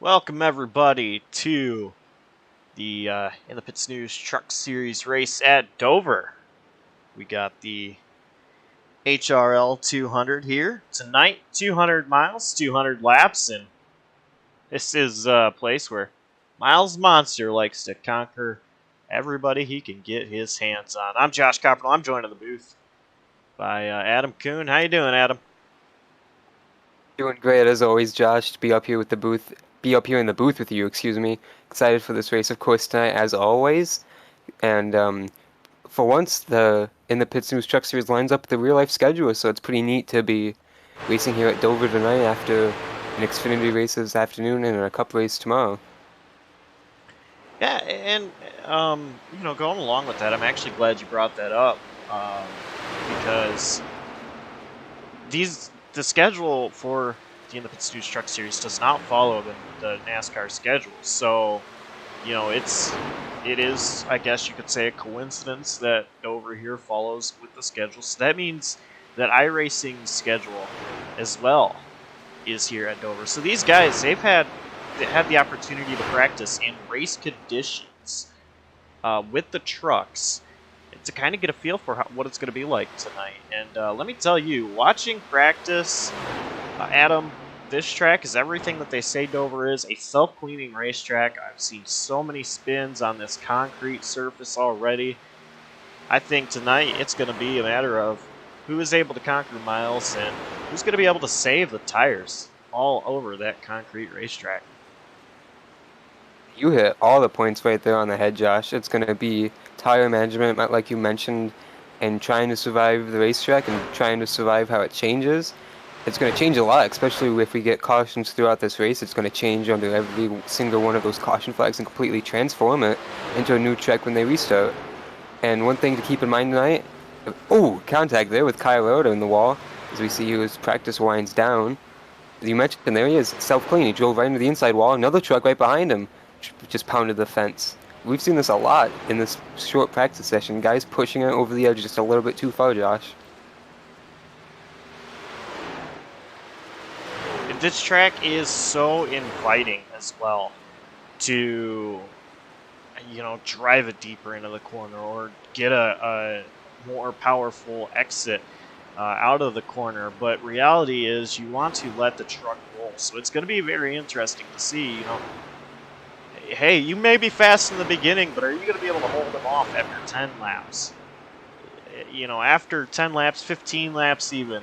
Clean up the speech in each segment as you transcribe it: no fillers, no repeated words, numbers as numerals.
Welcome everybody to the In the Pits News Truck Series race at Dover. We got the HRL 200 here tonight. 200 miles, 200 laps, and this is a place where Miles Monster likes to conquer everybody he can get his hands on. I'm Josh Copperl. I'm joined in the booth by Adam Kuhn. How you doing, Adam? Doing great as always, Josh. To be up here with the booth, be up here in the booth with you. Excuse me. Excited for this race, of course, tonight as always. And for once, the In the Pits News Truck Series lines up the real life schedule, so it's pretty neat to be racing here at Dover tonight after an Xfinity race this afternoon and a Cup race tomorrow. Yeah, and going along with that, I'm actually glad you brought that up because the schedule for the In the Pits News Truck Series does not follow the NASCAR schedule. So, it is, I guess you could say, a coincidence that Dover here follows with the schedule. So that means that iRacing's schedule as well is here at Dover. So these guys, they had the opportunity to practice in race conditions with the trucks to kind of get a feel for what it's going to be like tonight. And let me tell you, watching practice, Adam, this track is everything that they say Dover is, a self-cleaning racetrack. I've seen so many spins on this concrete surface already. I think tonight it's going to be a matter of who is able to conquer Miles and who's going to be able to save the tires all over that concrete racetrack. You hit all the points right there on the head, Josh. It's going to be tire management, like you mentioned, and trying to survive the racetrack and trying to survive how it changes. It's going to change a lot, especially if we get cautions throughout this race. It's going to change under every single one of those caution flags and completely transform it into a new track when they restart. And one thing to keep in mind tonight, contact there with Kyle Lauda in the wall, as we see his practice winds down. As you mentioned, there he is, self-clean. He drove right into the inside wall. Another truck right behind him just pounded the fence. We've seen this a lot in this short practice session. Guys pushing it over the edge just a little bit too far, Josh. This track is so inviting as well to, drive it deeper into the corner or get a more powerful exit out of the corner. But reality is you want to let the truck roll. So it's going to be very interesting to see, hey, you may be fast in the beginning, but are you going to be able to hold them off after 10 laps? After 10 laps, 15 laps even,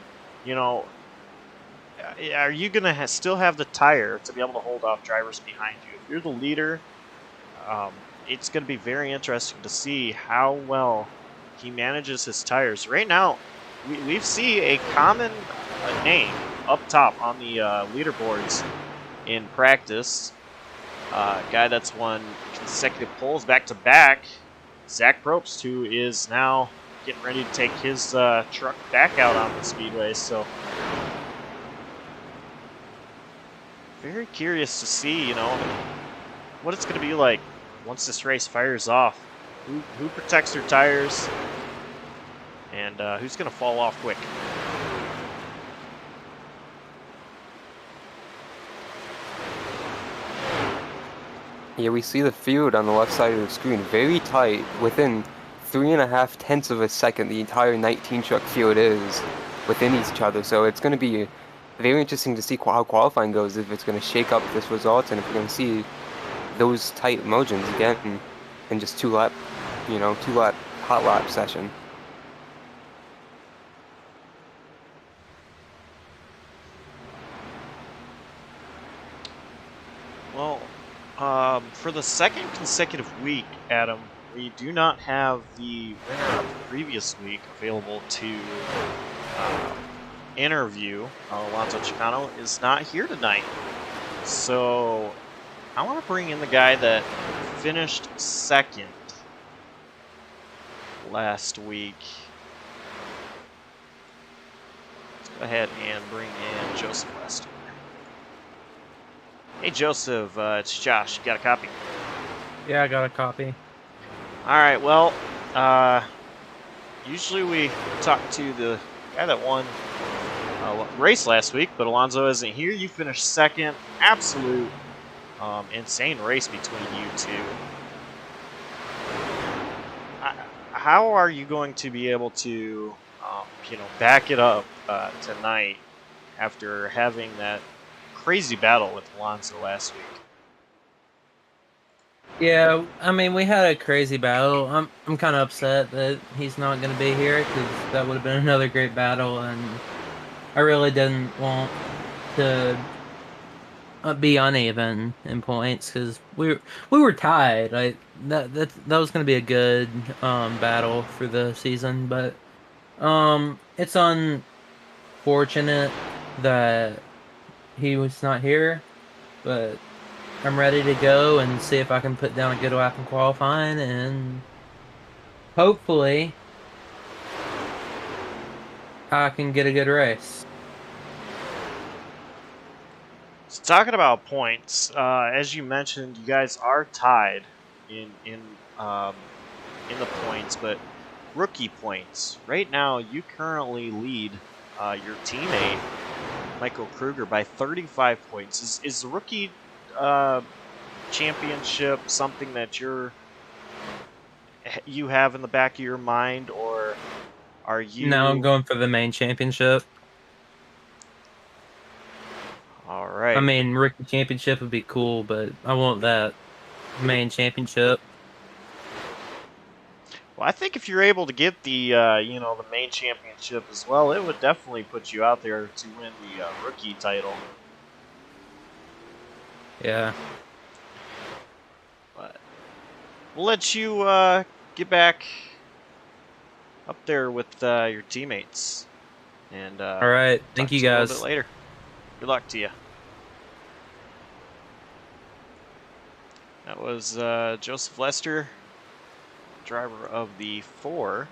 are you going to still have the tire to be able to hold off drivers behind you? If you're the leader, it's going to be very interesting to see how well he manages his tires. Right now, we see a common name up top on the leaderboards in practice. Guy that's won consecutive poles back-to-back, Zach Probst, who is now getting ready to take his truck back out on the speedway. So very curious to see, what it's going to be like once this race fires off. Who protects their tires, and who's going to fall off quick. Yeah, we see the field on the left side of the screen very tight, within 3.5 tenths of a second. The entire 19 truck field is within each other, so it's going to be very interesting to see how qualifying goes, if it's going to shake up this result, and if we're going to see those tight margins again in just two-lap hot lap session. Well, for the second consecutive week, Adam, we do not have the winner of the previous week available to interview. Alonso Chicano is not here tonight. So I want to bring in the guy that finished second last week. Let's go ahead and bring in Joseph West. Hey, Joseph, it's Josh. You got a copy? Yeah, I got a copy. All right, well, usually we talk to the guy that won race last week, but Alonso isn't here. You finished second. Absolute Insane race between you two. How are you going to be able to, back it up tonight after having that crazy battle with Alonso last week? Yeah, I mean, we had a crazy battle. I'm kind of upset that he's not going to be here because that would have been another great battle, and I really didn't want to be uneven in points because we were tied. That was going to be a good battle for the season, but it's unfortunate that he was not here, but I'm ready to go and see if I can put down a good lap in qualifying, and hopefully I can get a good race. So talking about points, as you mentioned, you guys are tied in the points, but rookie points. Right now, you currently lead your teammate Michael Krueger by 35 points. Is the rookie championship something that you have in the back of your mind, or are you? Now I'm going for the main championship. All right. I mean, rookie championship would be cool, but I want that main championship. Well, I think if you're able to get the the main championship as well, it would definitely put you out there to win the rookie title. Yeah. But we'll let you get back up there with your teammates, and All right. Thank talk you to you a little guys. bit later. Good luck to you. That was Joseph Lester, driver of the 4.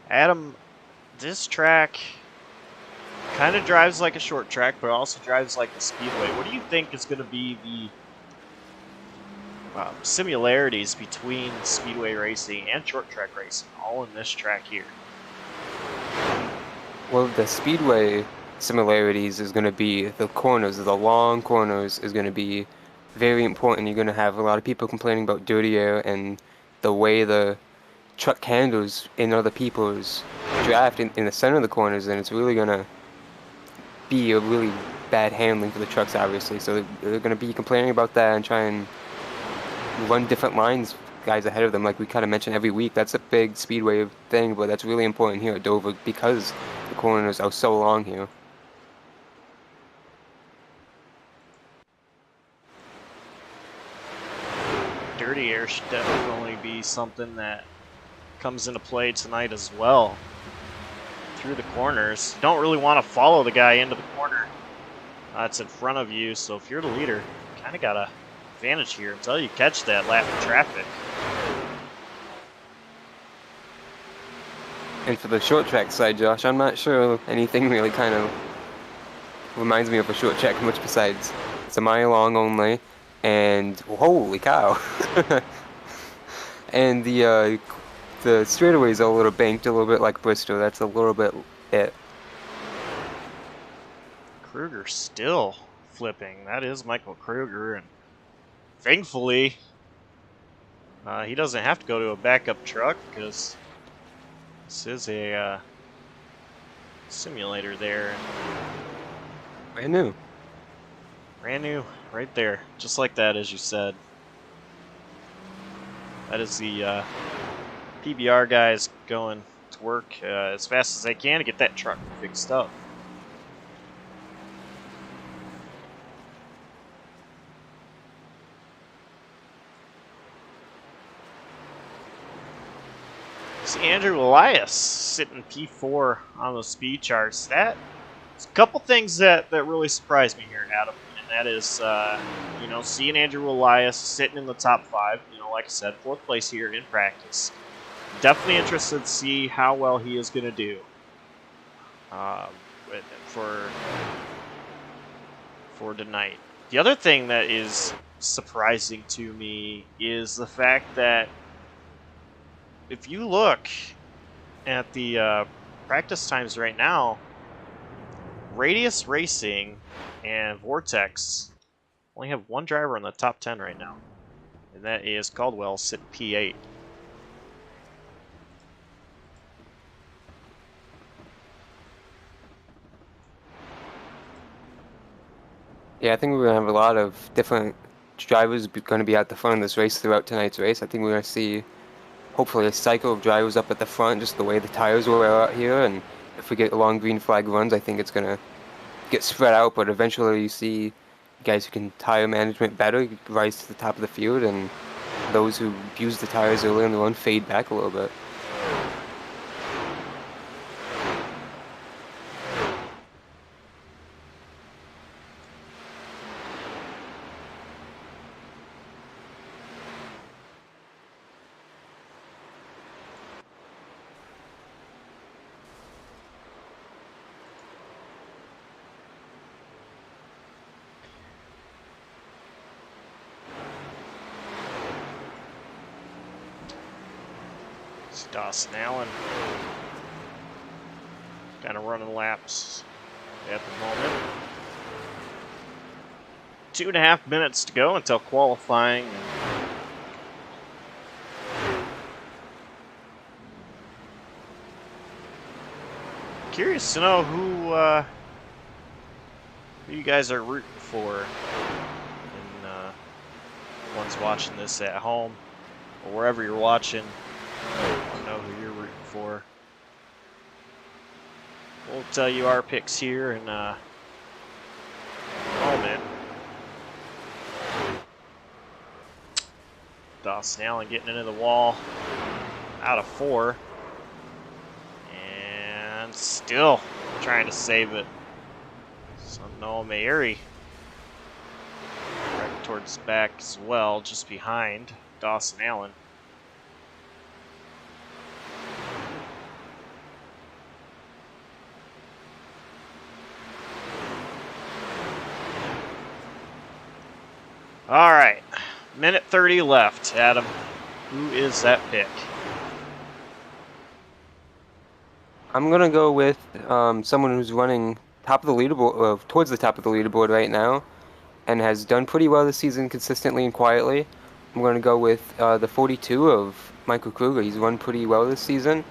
Adam, this track kind of drives like a short track, but also drives like a speedway. What do you think is going to be the similarities between speedway racing and short track racing, all in this track here? Well, the speedway similarities is going to be the corners, the long corners is going to be very important. You're going to have a lot of people complaining about dirty air and the way the truck handles in other people's draft in the center of the corners, and it's really going to be a really bad handling for the trucks, obviously. So they're going to be complaining about that and try and run different lines, guys ahead of them, like we kind of mention every week. That's a big speedway thing, but that's really important here at Dover because the corners are so long here. Dirty air should definitely be something that comes into play tonight as well. Through the corners, you don't really want to follow the guy into the corner that's in front of you. So if you're the leader, you kind of got a advantage here until you catch that lap of traffic. And for the short track side, Josh, I'm not sure anything really kind of reminds me of a short track much besides it's a mile long only, and holy cow. And the straightaways are a little banked, a little bit like Bristol. That's a little bit it. Krueger still flipping. That is Michael Krueger, and thankfully he doesn't have to go to a backup truck because this is a simulator there. Brand new. Brand new, right there, just like that, as you said. That is the PBR guys going to work as fast as they can to get that truck fixed up. See Andrew Elias sitting P4 on the speed charts. That's a couple things that really surprised me here, Adam. And that is, seeing Andrew Elias sitting in the top 5. Like I said, 4th place here in practice. Definitely interested to see how well he is going to do for tonight. The other thing that is surprising to me is the fact that if you look at the practice times right now, Radius Racing and Vortex only have one driver in the top 10 right now, and that is Caldwell sitting P8. Yeah, I think we're gonna have a lot of different drivers going to be at the front of this race throughout tonight's race. I think we're gonna see hopefully a cycle of drivers up at the front, just the way the tires were out here. And if we get long green flag runs, I think it's gonna get spread out. But eventually, you see guys who can tire management better rise to the top of the field, and those who use the tires early in the run fade back a little bit. It's Dawson Allen kind of running laps at the moment. 2.5 minutes to go until qualifying. Curious to know who you guys are rooting for, and ones watching this at home or wherever you're watching. I don't know who you're rooting for. We'll tell you our picks here in a moment. Dawson Allen getting into the wall out of 4. And still trying to save it. So Noah Mayeri right towards the back as well, just behind Dawson Allen. All right, minute 30 left. Adam, who is that pick? I'm gonna go with someone who's running top of the leaderboard, towards the top of the leaderboard right now, and has done pretty well this season consistently and quietly. I'm gonna go with the 42 of Michael Krueger. He's run pretty well this season.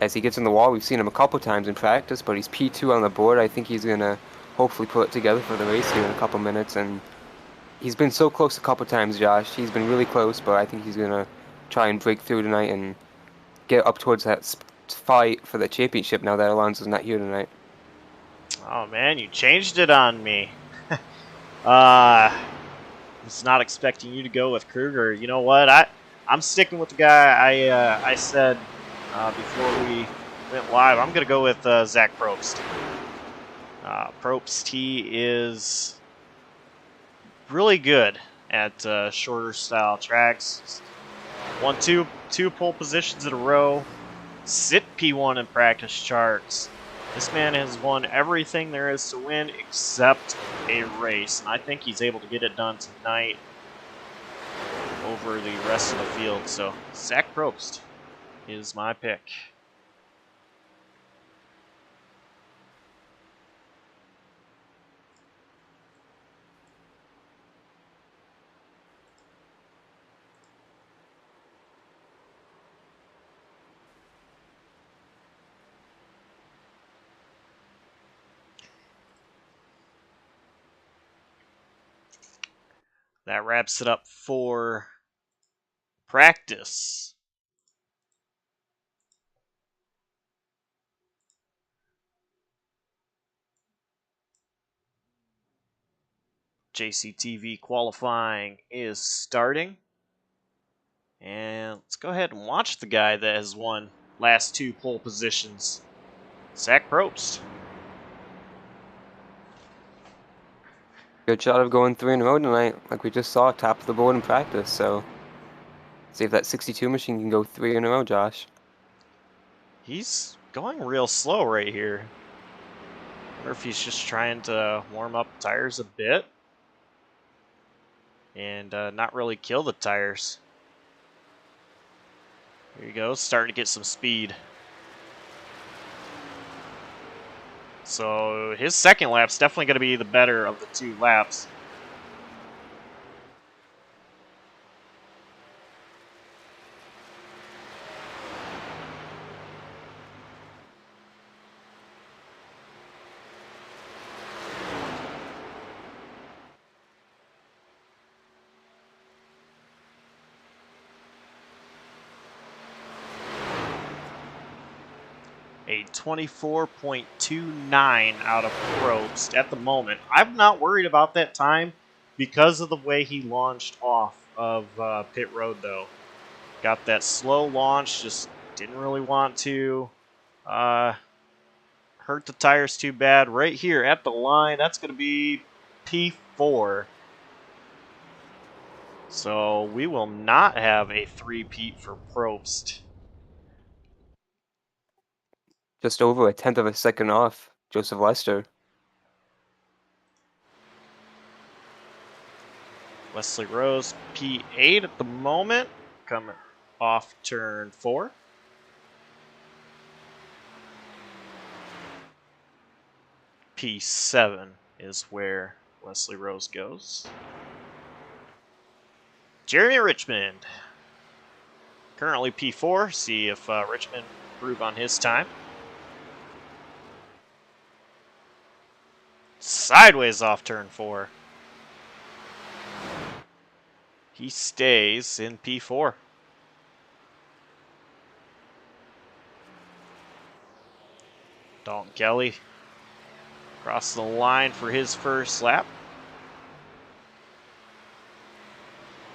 As he gets in the wall, we've seen him a couple times in practice, but he's P2 on the board. I think he's gonna hopefully put it together for the race here in a couple minutes. And he's been so close a couple times, Josh. He's been really close, but I think he's gonna try and break through tonight and get up towards that fight for the championship now that Alonso's not here tonight. Oh man, you changed it on me. Was not expecting you to go with Krueger. You know what? I'm sticking with the guy I said before we went live. I'm gonna go with Zach Probst. Probst, he is really good at shorter style tracks. Won two pole positions in a row. Sit P1 in practice charts. This man has won everything there is to win except a race, and I think he's able to get it done tonight over the rest of the field. So Zach Probst is my pick. That wraps it up for practice. JCTV qualifying is starting. And let's go ahead and watch the guy that has won last 2 pole positions, Zach Probst. Good shot of going 3 in a row tonight, like we just saw, top of the board in practice. So see if that 62 machine can go 3 in a row, Josh. He's going real slow right here. I wonder if he's just trying to warm up tires a bit and not really kill the tires. There you go, starting to get some speed. So his second lap's definitely going to be the better of the 2 laps. A 24.29 out of Probst at the moment. I'm not worried about that time because of the way he launched off of pit road, though. Got that slow launch, just didn't really want to hurt the tires too bad. Right here at the line, that's going to be P4. So we will not have a 3-peat for Probst. Just over a tenth of a second off Joseph Lester. Wesley Rose, P8 at the moment, coming off turn 4. P7 is where Wesley Rose goes. Jeremy Richmond, currently P4. See if Richmond improve on his time. Sideways off turn 4. He stays in P4. Dalton Kelly across the line for his first lap.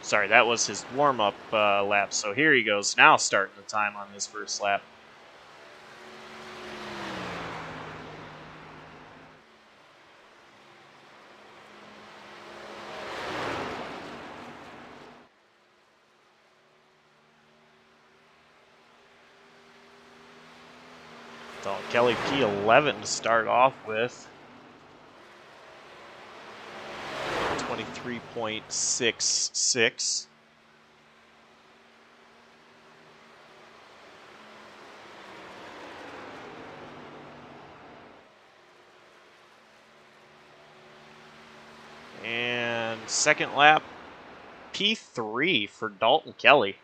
Sorry, that was his warm-up lap. So here he goes, now starting the time on his first lap. Dalton Kelly P11 to start off with. 23.66. And second lap, P3 for Dalton Kelly.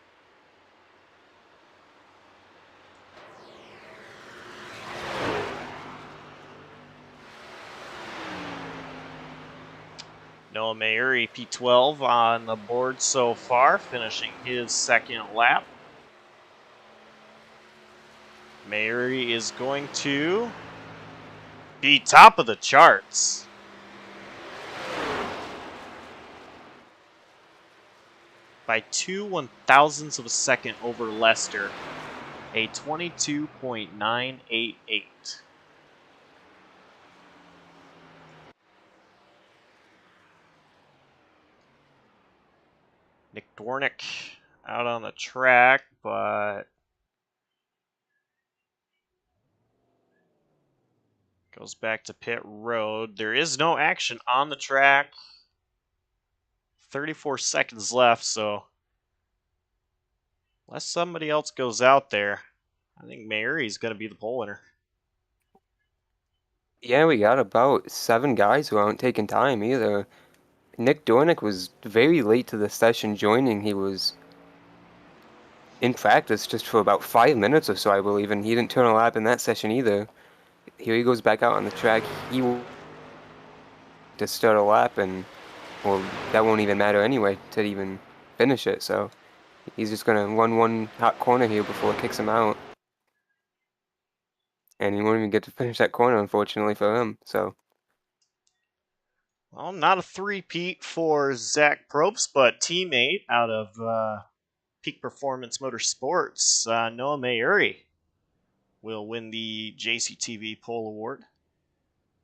Noah Mayuri, P12 on the board so far, finishing his second lap. Mayuri is going to be top of the charts. By 2 1,000ths of a second over Lester, a 22.988. Nick Dwornik out on the track, but goes back to pit road. There is no action on the track. 34 seconds left, so unless somebody else goes out there, I think Mayuri's going to be the pole winner. Yeah, we got about 7 guys who aren't taking time either. Nick Dornick was very late to the session joining. He was in practice just for about 5 minutes or so, I believe, and he didn't turn a lap in that session either. Here he goes back out on the track. He will to start a lap, and well, that won't even matter anyway to even finish it. So he's just gonna run one hot corner here before it kicks him out, and he won't even get to finish that corner, unfortunately for him. So. Well, not a three-peat for Zach Probst, but teammate out of Peak Performance Motorsports, Noah Mayuri, will win the JCTV Pole Award.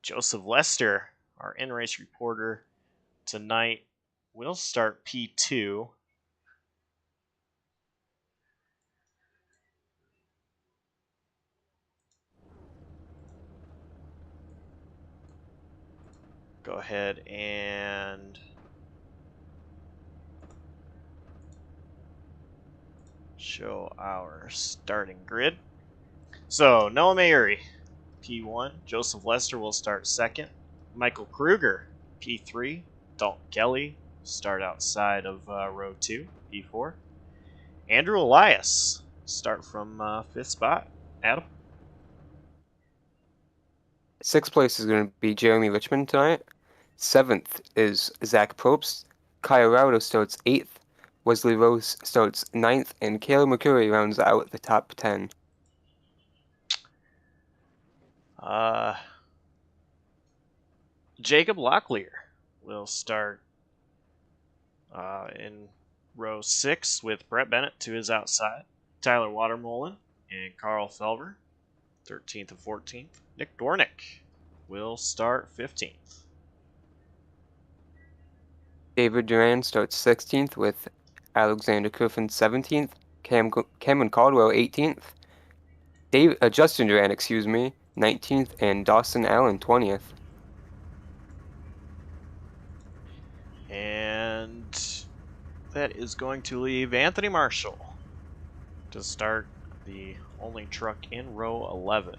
Joseph Lester, our in-race reporter tonight, will start P2. Go ahead and show our starting grid. So, Noah Mayuri, P1. Joseph Lester will start second. Michael Krueger, P3. Dalton Kelly, start outside of row 2, P4. Andrew Elias, start from 5th spot. Adam? 6th place is going to be Jeremy Richmond tonight. 7th is Zach Probst. Kyle Raudo starts 8th. Wesley Rose starts 9th. And Caleb McCurry rounds out the top 10. Jacob Locklear will start in row 6 with Brett Bennett to his outside. Tyler Watermolen and Carl Felver, 13th and 14th. Nick Dornick will start 15th. David Duran starts 16th with Alexander Griffin 17th. Cameron Caldwell 18th. Justin Duran, 19th. And Dawson Allen 20th. And that is going to leave Anthony Marshall to start the only truck in row 11.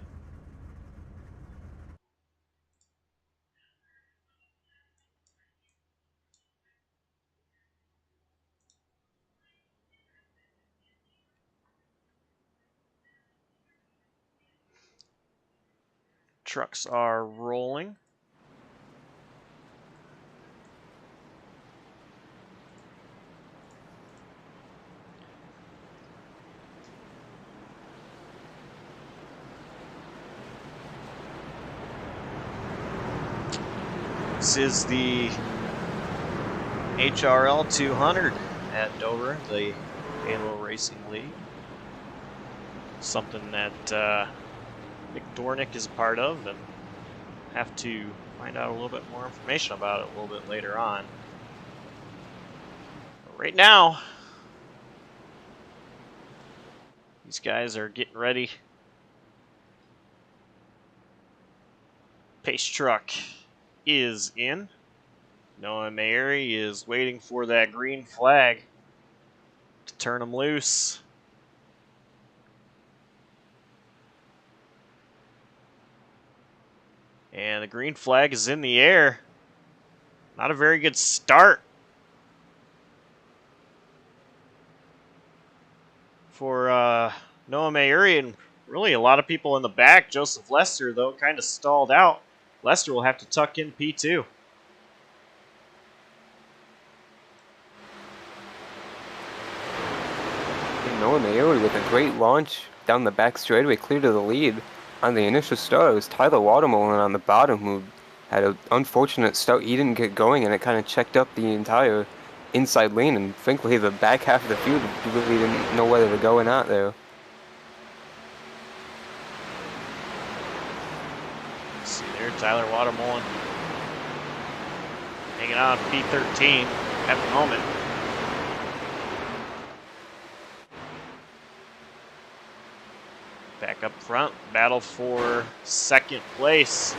Trucks are rolling. This is the HRL 200 at Dover, the Halo Racing League. Something that Nick Dornick is a part of, and have to find out a little bit more information about it a little bit later on. But right now, these guys are getting ready. Pace truck is in. Noah Mayuri is waiting for that green flag to turn him loose. And the green flag is in the air. Not a very good start for Noah Mayuri, and really a lot of people in the back. Joseph Lester, though, kind of stalled out. Lester will have to tuck in P2. Noah Mayuri with a great launch down the back straightaway, clear to the lead. On the initial start, it was Tyler Watermolen on the bottom who had an unfortunate start. He didn't get going, and it kind of checked up the entire inside lane, and frankly, the back half of the field really didn't know whether to go or not there. See there, Tyler Watermolen hanging on P13 at the moment. Back up front, battle for second place.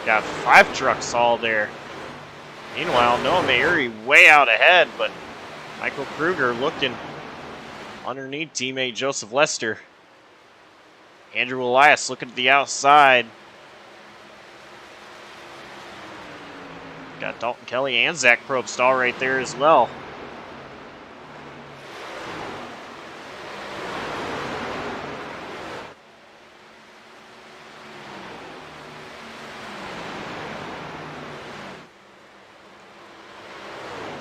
Got 5 trucks all there. Meanwhile, Noah Mayuri way out ahead, but Michael Krueger looking underneath teammate Joseph Lester. Andrew Elias looking at the outside. Got Dalton Kelly and Zach Probst all right there as well.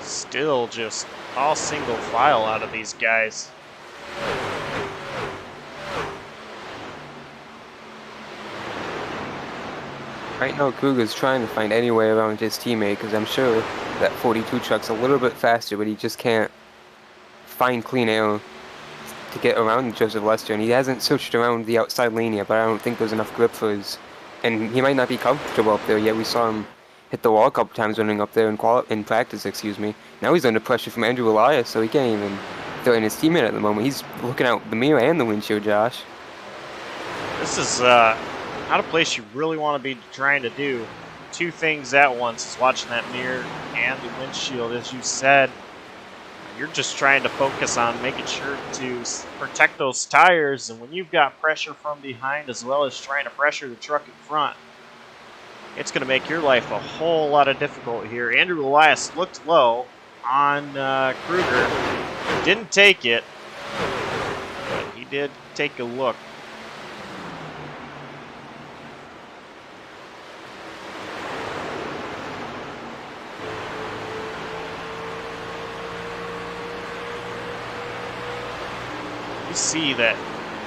Still just all single file out of these guys. Right now, Krueger's trying to find any way around his teammate, because I'm sure that 42 truck's a little bit faster, but he just can't find clean air to get around Joseph Lester, and he hasn't searched around the outside lane yet, but I don't think there's enough grip for his, and he might not be comfortable up there yet. We saw him hit the wall a couple times running up there in practice, Now he's under pressure from Andrew Elias, so he can't even throw in his teammate at the moment. He's looking out the mirror and the windshield, Josh. This is not a place you really want to be trying to do 2 things at once. Is watching that mirror and the windshield, as you said. you're just trying to focus on making sure to protect those tires, and when you've got pressure from behind as well as trying to pressure the truck in front, it's going to make your life a whole lot of difficult here. Andrew Elias looked low on Krueger. Didn't take it, but he did take a look. You see that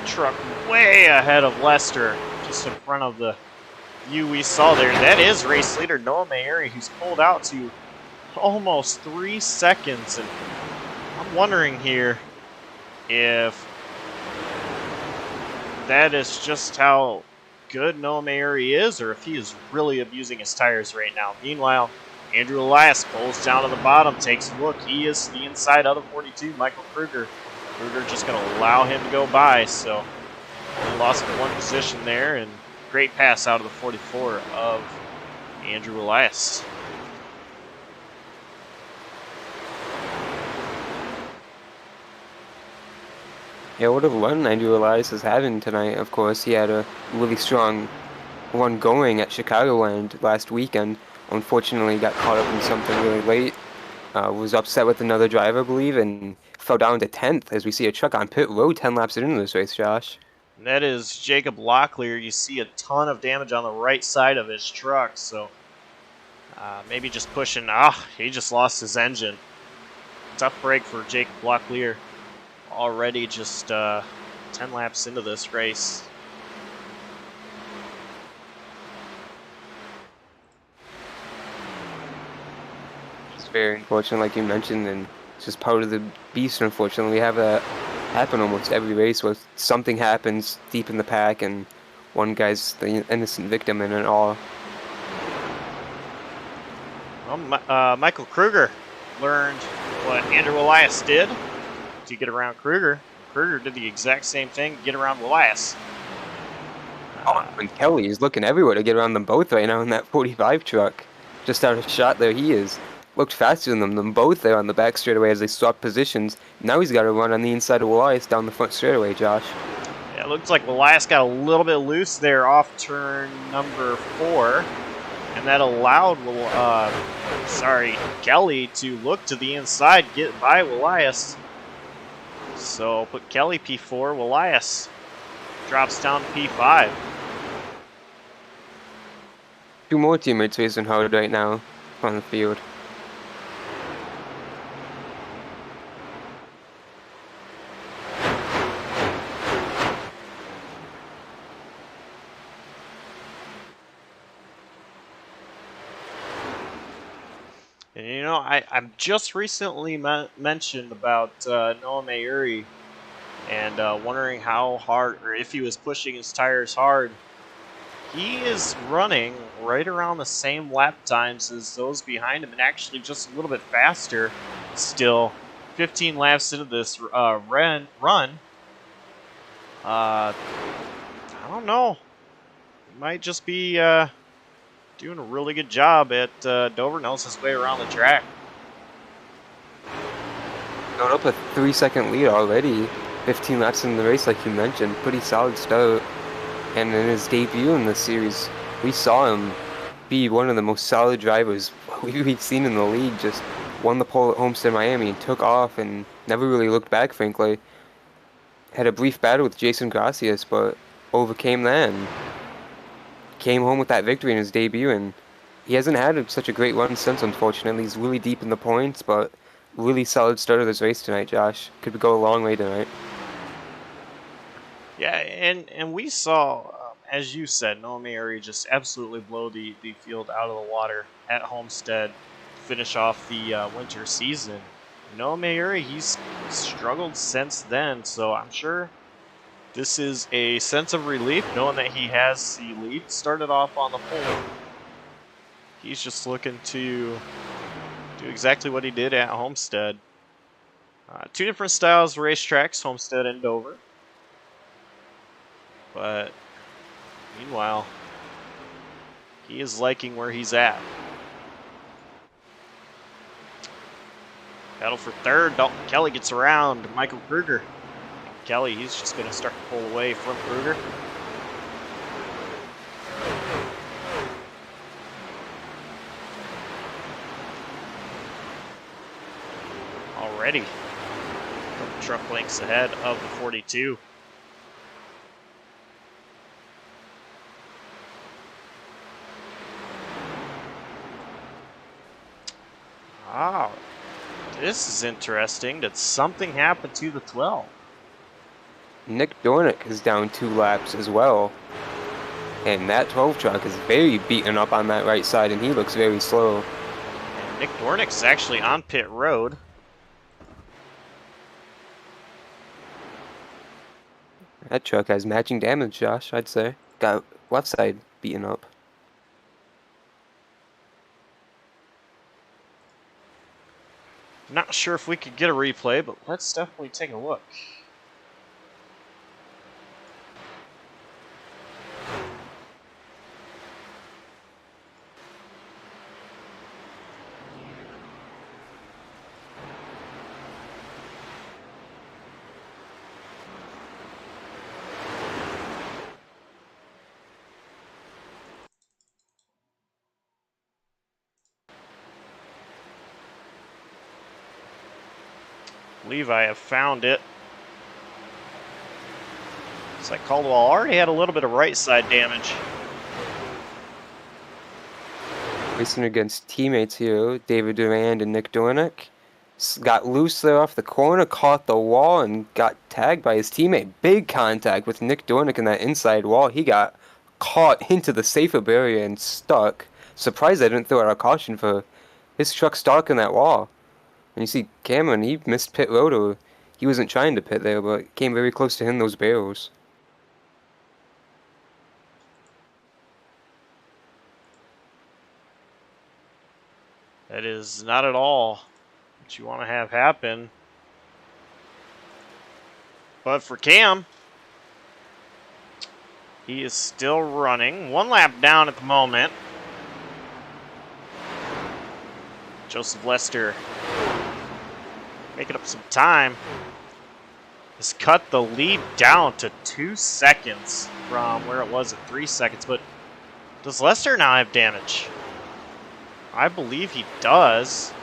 truck way ahead of Lester, just in front of the view we saw there. That is race leader Noah Mayeri, who's pulled out to almost 3 seconds. And I'm wondering here if that is just how good Noah Mayeri is, or if he is really abusing his tires right now. Meanwhile, Andrew Elias pulls down to the bottom, takes a look. He is to the inside of the 42, Michael Krueger. Krueger just going to allow him to go by, so he lost one position there, and great pass out of the 44 of Andrew Elias. Yeah, what a run Andrew Elias is having tonight. Of course, he had a really strong run going at Chicagoland last weekend. Unfortunately, got caught up in something really late. Was upset with another driver, I believe, and fell down to 10th as we see a truck on pit road 10 laps into this race, Josh. And that is Jacob Locklear. You see a ton of damage on the right side of his truck, so maybe just pushing. He just lost his engine. Tough break for Jacob Locklear. Already just 10 laps into this race. It's very unfortunate, like you mentioned, and it's just part of the beast, unfortunately. We have that happen almost every race where something happens deep in the pack and one guy's the innocent victim in it all. Well, Michael Krueger learned what Andrew Elias did to get around Krueger. Krueger did the exact same thing to get around Elias. And Kelly is looking everywhere to get around them both right now in that 45 truck. Just out of shot there he is. Looked faster than them both there on the back straightaway as they swapped positions. Now he's got to run on the inside of Elias down the front straightaway, Josh. Yeah, it looks like Elias got a little bit loose there off turn number 4. And that allowed Kelly to look to the inside, get by Elias. So put Kelly P4, Elias drops down to P5. 2 more teammates racing hard right now on the field. And you know, I'm just recently mentioned about Noah Mayeri and wondering how hard, or if he was pushing his tires hard. He is running right around the same lap times as those behind him, and actually just a little bit faster still. 15 laps into this run. I don't know. He might just be doing a really good job at Dover. Knows his way around the track. Going up a 3-second lead already. 15 laps in the race, like you mentioned. Pretty solid start. And in his debut in this series, we saw him be one of the most solid drivers we've seen in the league. Just won the pole at Homestead, Miami, and took off and never really looked back, frankly. Had a brief battle with Jason Gracias, but overcame that and came home with that victory in his debut. And he hasn't had such a great run since, unfortunately. He's really deep in the points, but really solid start of this race tonight, Josh. Could go a long way tonight. Yeah, and we saw, as you said, Noah Mayeri just absolutely blow the field out of the water at Homestead to finish off the winter season. Noah Mayeri, he's struggled since then, so I'm sure this is a sense of relief knowing that he has the lead. Started off on the pole. He's just looking to do exactly what he did at Homestead. 2 different styles of racetracks, Homestead and Dover. But meanwhile, he is liking where he's at. Battle for third. Dalton Kelly gets around Michael Krueger. Kelly, he's just going to start to pull away from Krueger. Already a couple truck lengths ahead of the 42. Wow, this is interesting. Did something happen to the 12? Nick Dornick is down 2 laps as well. And that 12 truck is very beaten up on that right side, and he looks very slow. And Nick Dornick's actually on pit road. That truck has matching damage, Josh, I'd say. Got left side beaten up. Not sure if we could get a replay, but let's definitely take a look. I have found it. Looks like Caldwell already had a little bit of right side damage. Racing against teammates here, David Durand and Nick Dornick. Got loose there off the corner, caught the wall, and got tagged by his teammate. Big contact with Nick Dornick in that inside wall. He got caught into the safer barrier and stuck. Surprised I didn't throw out a caution for his truck stuck in that wall. And you see Cameron, he missed pit road, or he wasn't trying to pit there, but came very close to hitting those barrels. That is not at all what you want to have happen. But for Cam, he is still running. 1 lap down at the moment. Joseph Lester making up some time. Has cut the lead down to 2 seconds from where it was at 3 seconds. But does Lester now have damage? I believe he does.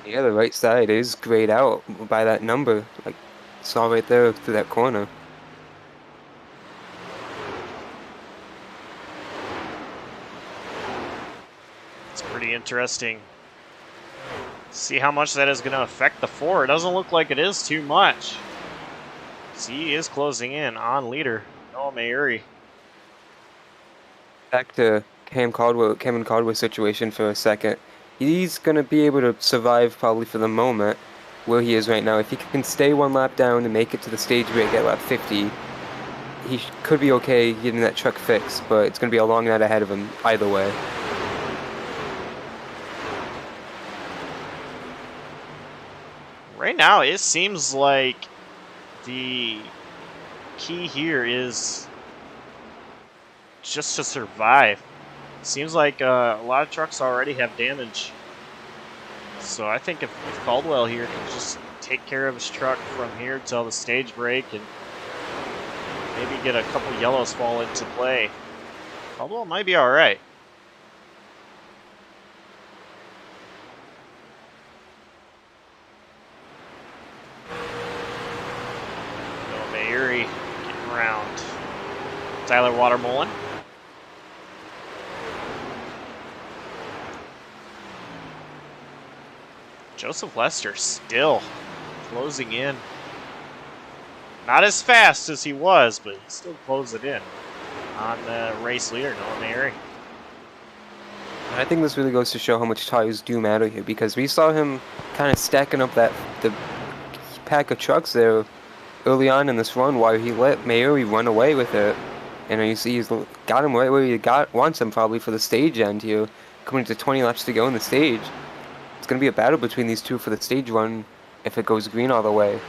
Yeah, the right side is grayed out by that number. Like, saw right there through that corner. It's pretty interesting. See how much that is going to affect the 4. It doesn't look like it is too much. See, he is closing in on leader, Noah Mayuri. Back to Cameron Caldwell's situation for a second. He's going to be able to survive probably for the moment where he is right now. If he can stay 1 lap down and make it to the stage break at lap 50, he could be okay getting that truck fixed, but it's going to be a long night ahead of him either way. Right now, it seems like the key here is just to survive. It seems like a lot of trucks already have damage. So I think if Caldwell here can just take care of his truck from here till the stage break and maybe get a couple yellows fall into play, Caldwell might be all right. Mayuri getting around Tyler Watermolen. Joseph Lester still closing in. Not as fast as he was, but he's still closing in on the race leader, Noah Mayuri. I think this really goes to show how much tires do matter here, because we saw him kind of stacking up the pack of trucks there early on in this run while he let Mayuri run away with it. And you see he's got him right where he wants him probably for the stage end here. Coming to 20 laps to go in the stage. It's going to be a battle between these two for the stage run if it goes green all the way.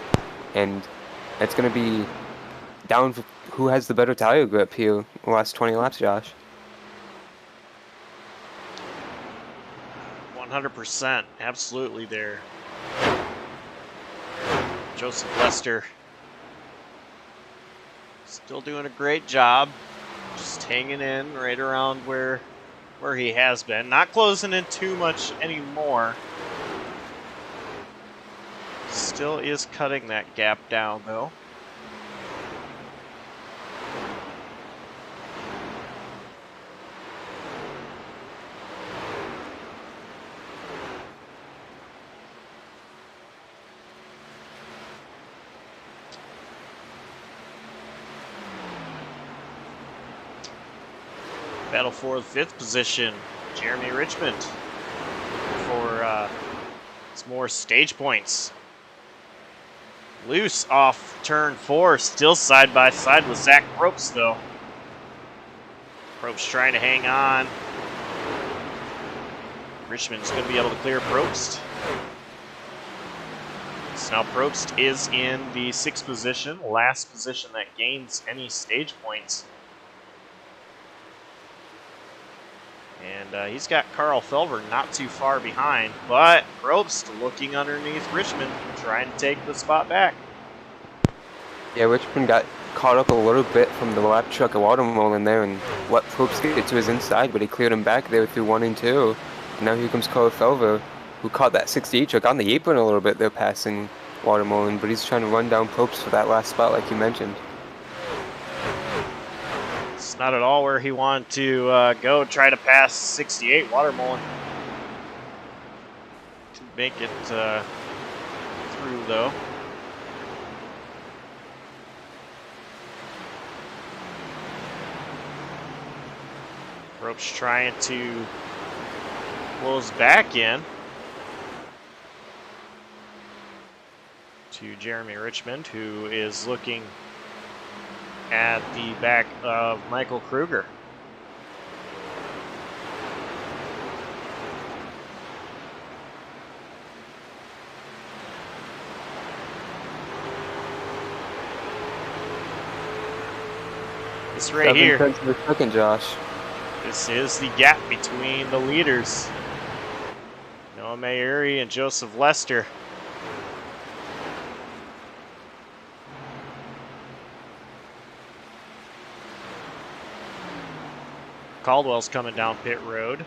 And it's going to be down for who has the better tire grip here the last 20 laps, Josh. 100%. Absolutely there. Joseph Lester still doing a great job, just hanging in right around where he has been. Not closing in too much anymore. Still is cutting that gap down, though. Battle for the 5th position, Jeremy Richmond for some more stage points. Loose off turn 4, still side by side with Zach Probst though. Probst trying to hang on. Richmond's going to be able to clear Probst. So now Probst is in the 6th position, last position that gains any stage points. And he's got Carl Felver not too far behind, but Probst looking underneath Richmond, trying to take the spot back. Yeah, Richmond got caught up a little bit from the lap truck of Watermolen there and let Probst get to his inside, but he cleared him back there through 1 and 2. And now here comes Carl Felver, who caught that 68 truck on the apron a little bit there passing Watermolen, but he's trying to run down Probst for that last spot like you mentioned. It's not at all where he wanted to go try to pass 68 Watermolen. To make it through though. Probst trying to close back in to Jeremy Richmond, who is looking at the back of Michael Krueger. This right here. 7 tenths of a second, Josh. This is the gap between the leaders. Noah Mayuri and Joseph Lester. Caldwell's coming down pit road.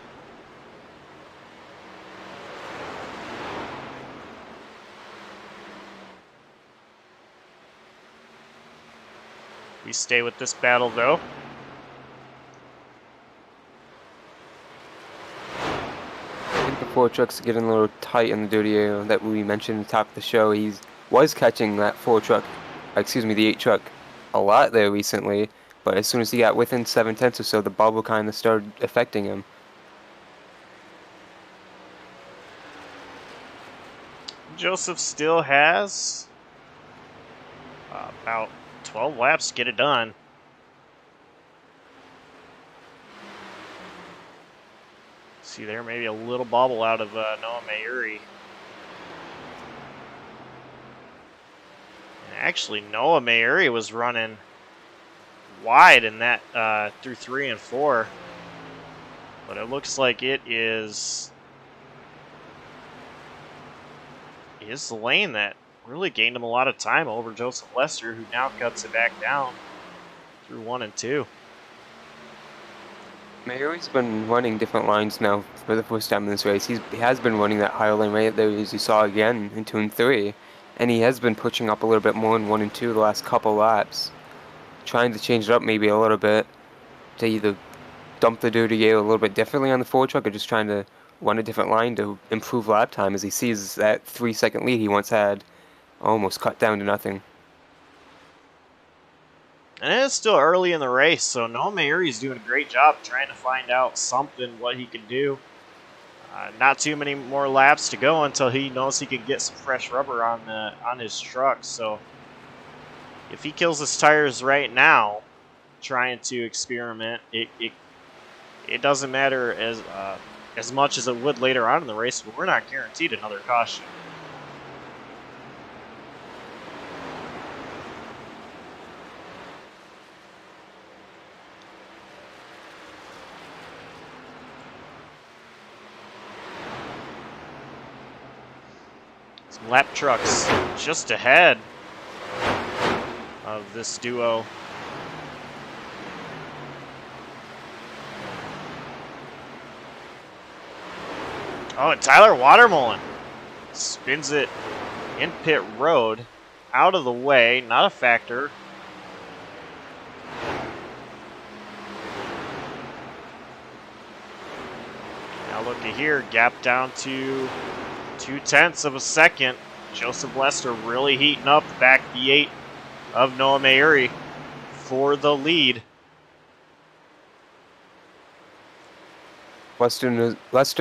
We stay with this battle though. I think the 4 trucks are getting a little tight in the dirty area that we mentioned at the top of the show. He was catching that the 8 truck a lot there recently, but as soon as he got within 7 tenths or so, the bubble kind of started affecting him. Joseph still has about 12 laps to get it done. See there, maybe a little bobble out of Noah Mayuri. Actually, Noah Mayuri was running wide in that through 3 and 4, but it looks like it is the lane that really gained him a lot of time over Joseph Lester, who now cuts it back down through 1 and 2. Mayuri's been running different lines now for the first time in this race. He has been running that higher lane right there, as you saw again in 2 and 3, and he has been pushing up a little bit more in 1 and 2 the last couple laps, trying to change it up maybe a little bit to either dump the dirty air a little bit differently on the 4 truck or just trying to run a different line to improve lap time as he sees that 3-second lead he once had almost cut down to nothing. And it is still early in the race, so Noah Mayuri is doing a great job trying to find out something, what he can do. Not too many more laps to go until he knows he can get some fresh rubber on his truck. So if he kills his tires right now, trying to experiment, it doesn't matter as much as it would later on in the race, but we're not guaranteed another caution. Some lap trucks just ahead of this duo. Oh, and Tyler Watermullen spins it in pit road, out of the way, not a factor. Now looky here, gap down to 0.2 of a second. Joseph Lester really heating up the back V8 of Noah Mayuri for the lead. Lester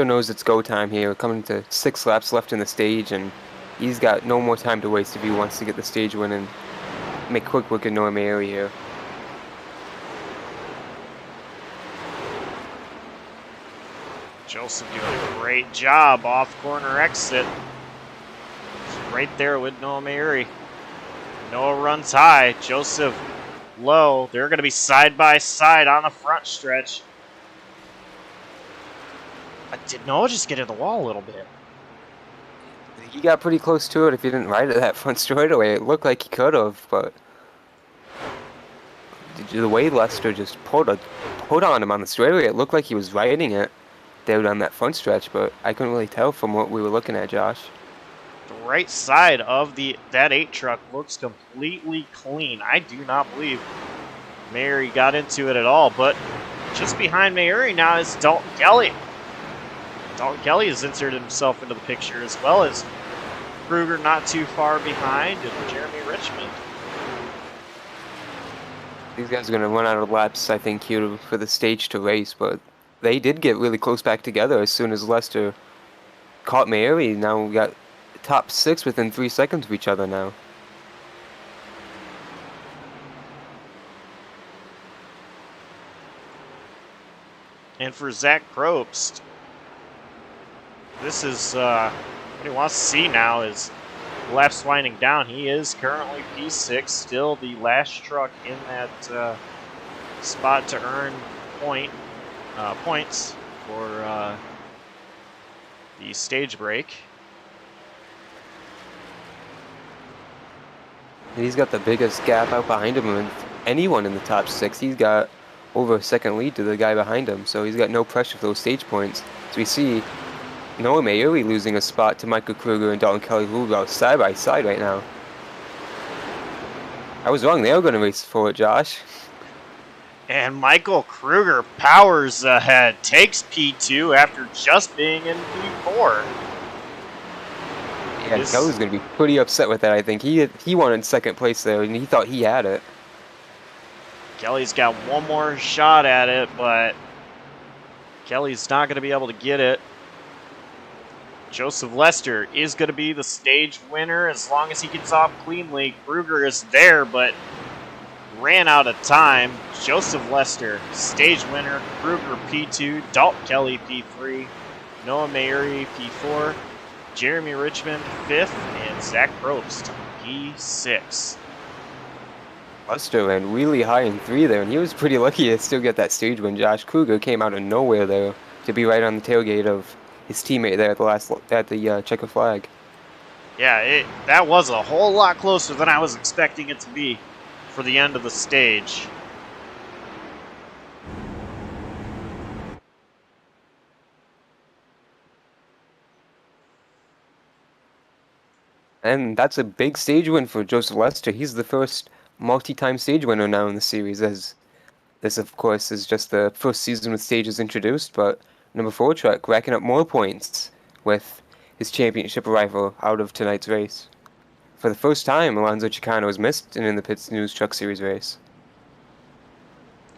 knows it's go time here. We're coming to 6 laps left in the stage, and he's got no more time to waste if he wants to get the stage win and make quick work of Noah Mayuri here. Joseph doing a great job off corner exit. He's right there with Noah Mayuri. Noah runs high, Joseph low. They're going to be side by side on the front stretch. Did Noah just get in the wall a little bit? He got pretty close to it if he didn't ride it that front straightaway. It looked like he could have, but the way Lester just pulled on him on the straightaway, it looked like he was riding it there on that front stretch, but I couldn't really tell from what we were looking at, Josh. The right side of that 8 truck looks completely clean. I do not believe Mayuri got into it at all, but just behind Mayuri now is Dalton Kelly. Dalton Kelly has inserted himself into the picture, as well as Krueger not too far behind, and Jeremy Richmond. These guys are going to run out of laps, I think, here for the stage to race, but they did get really close back together as soon as Lester caught Mayuri. Now we got top 6 within 3 seconds of each other now. And for Zach Probst, this is what he wants to see now is laps winding down. He is currently P6, still the last truck in that spot to earn points for the stage break. And he's got the biggest gap out behind him with anyone in the top 6. He's got over a second lead to the guy behind him, so he's got no pressure for those stage points. So we see Noah Mayuri losing a spot to Michael Krueger and Dalton Kelly, who are side by side right now. I was wrong. They were going to race for it, Josh. And Michael Krueger powers ahead, takes P2 after just being in P4. Yeah, Kelly's going to be pretty upset with that, I think. He wanted second place there, and he thought he had it. Kelly's got one more shot at it, but Kelly's not going to be able to get it. Joseph Lester is going to be the stage winner as long as he gets off cleanly. Krueger is there, but ran out of time. Joseph Lester, stage winner. Krueger P2, Dalton Kelly P3, Noah Mayuri P4, Jeremy Richmond 5th, and Zach Probst P6. Lester ran really high in 3 there, and he was pretty lucky to still get that stage win. Josh Krueger came out of nowhere there to be right on the tailgate of his teammate there at the checker flag. Yeah, that was a whole lot closer than I was expecting it to be for the end of the stage. And that's a big stage win for Joseph Lester. He's the first multi-time stage winner now in the series, as this, of course, is just the first season with stages introduced, but number 4 truck racking up more points with his championship arrival out of tonight's race. For the first time, Alonso Chicano was missed in the Pits News Truck Series race.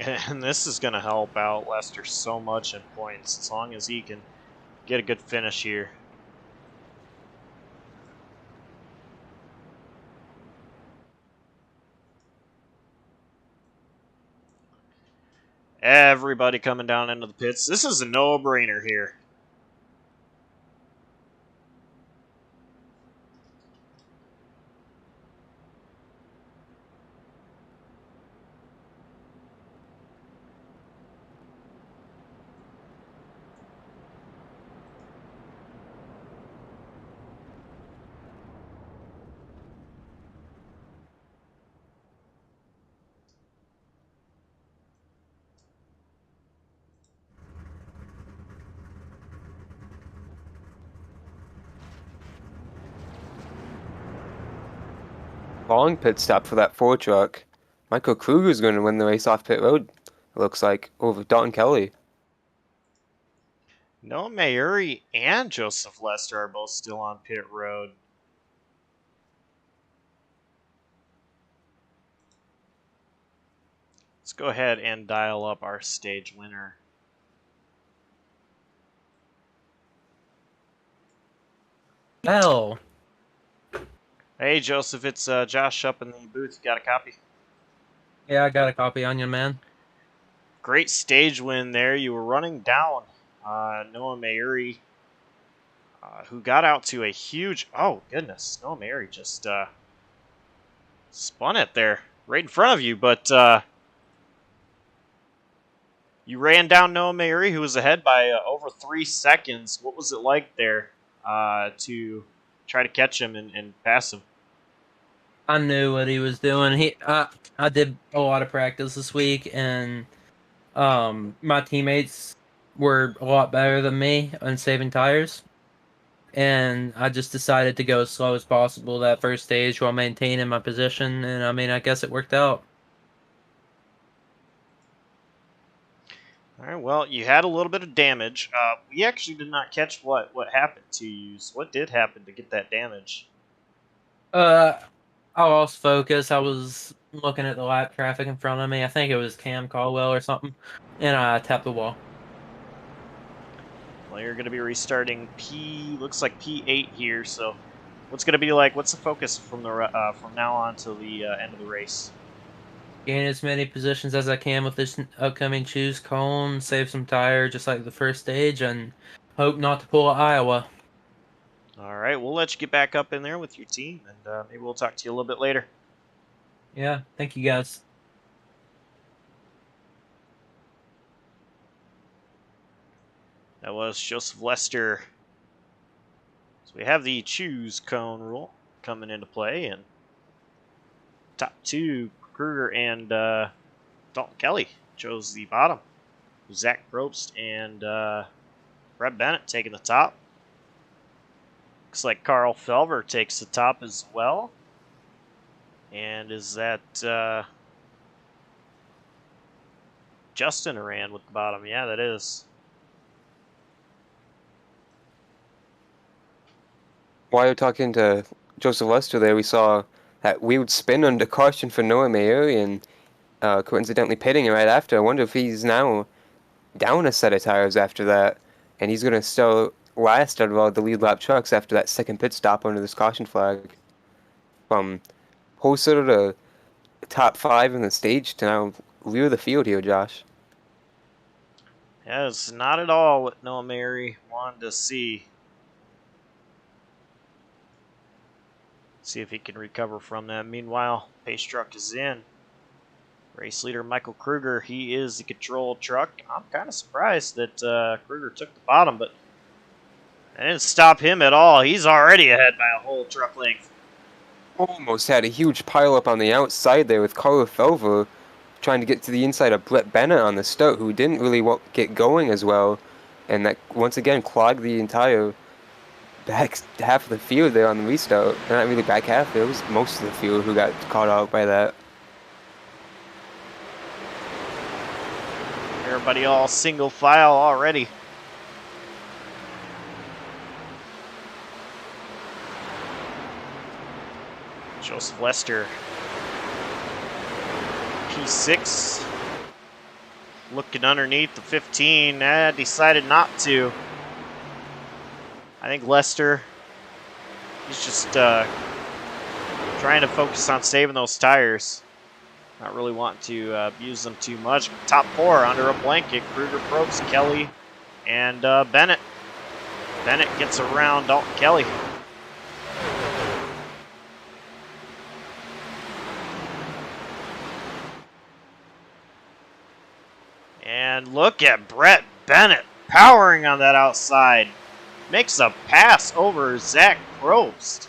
And this is going to help out Lester so much in points, as long as he can get a good finish here. Everybody coming down into the pits. This is a no-brainer here. long pit stop for that 4 truck. Michael Krueger's going to win the race off pit road, it looks like, over Dalton Kelly. Noah Mayuri and Joseph Lester are both still on pit road. Let's go ahead and dial up our stage winner. Hell. Hey, Joseph, it's Josh up in the booth. You got a copy? Yeah, I got a copy on you, man. Great stage win there. You were running down Noah Mayuri, who got out to a huge... Oh, goodness. Noah Mayuri just spun it there right in front of you, but you ran down Noah Mayuri, who was ahead by over 3 seconds. What was it like there to try to catch him and pass him? I knew what he was doing. I did a lot of practice this week, and my teammates were a lot better than me on saving tires. And I just decided to go as slow as possible that first stage while maintaining my position. And I mean, I guess it worked out. All right, well, you had a little bit of damage. We actually did not catch what happened to you. So what did happen to get that damage? I lost focus. I was looking at the lap traffic in front of me. I think it was Cam Caldwell or something, and I tapped the wall. Well, you're going to be restarting looks like P8 here. So, what's going to be like? What's the focus from now on till the end of the race? Gain as many positions as I can with this upcoming choose cone. Save some tire, just like the first stage, and hope not to pull Iowa. All right, we'll let you get back up in there with your team, and maybe we'll talk to you a little bit later. Yeah, thank you guys. That was Joseph Lester. So we have the choose cone rule coming into play, and top 2, Krueger and Dalton Kelly chose the bottom. Zach Probst and Brett Bennett taking the top. Looks like Carl Felver takes the top as well. And is that Justin Aran with the bottom? Yeah, that is. While you're talking to Joseph Lester there, we saw that weird spin under caution for Noah Mayuri and coincidentally pitting him right after. I wonder if he's now down a set of tires after that, and he's going to still last out of all the lead lap trucks after that second pit stop under this caution flag. From closer to top 5 in the stage to now rear the field here, Josh. Yeah, it's not at all what Noah Mayuri wanted to see. See if he can recover from that. Meanwhile, pace truck is in. Race leader Michael Krueger, he is the control truck. I'm kind of surprised that Krueger took the bottom, but that didn't stop him at all. He's already ahead by a whole truck length. Almost had a huge pileup on the outside there with Carl Felver trying to get to the inside of Brett Bennett on the start, who didn't really get going as well, and that once again clogged the entire back half of the field there on the restart. Not really back half, it was most of the field who got caught out by that. Everybody all single file already. Joseph Lester, P6, looking underneath the 15, decided not to. I think Lester, he's just trying to focus on saving those tires. Not really wanting to abuse them too much. Top 4 under a blanket. Krueger, Probst, Kelly, and Bennett. Bennett gets around Dalton Kelly. And look at Brett Bennett powering on that outside. Makes a pass over Zach Probst.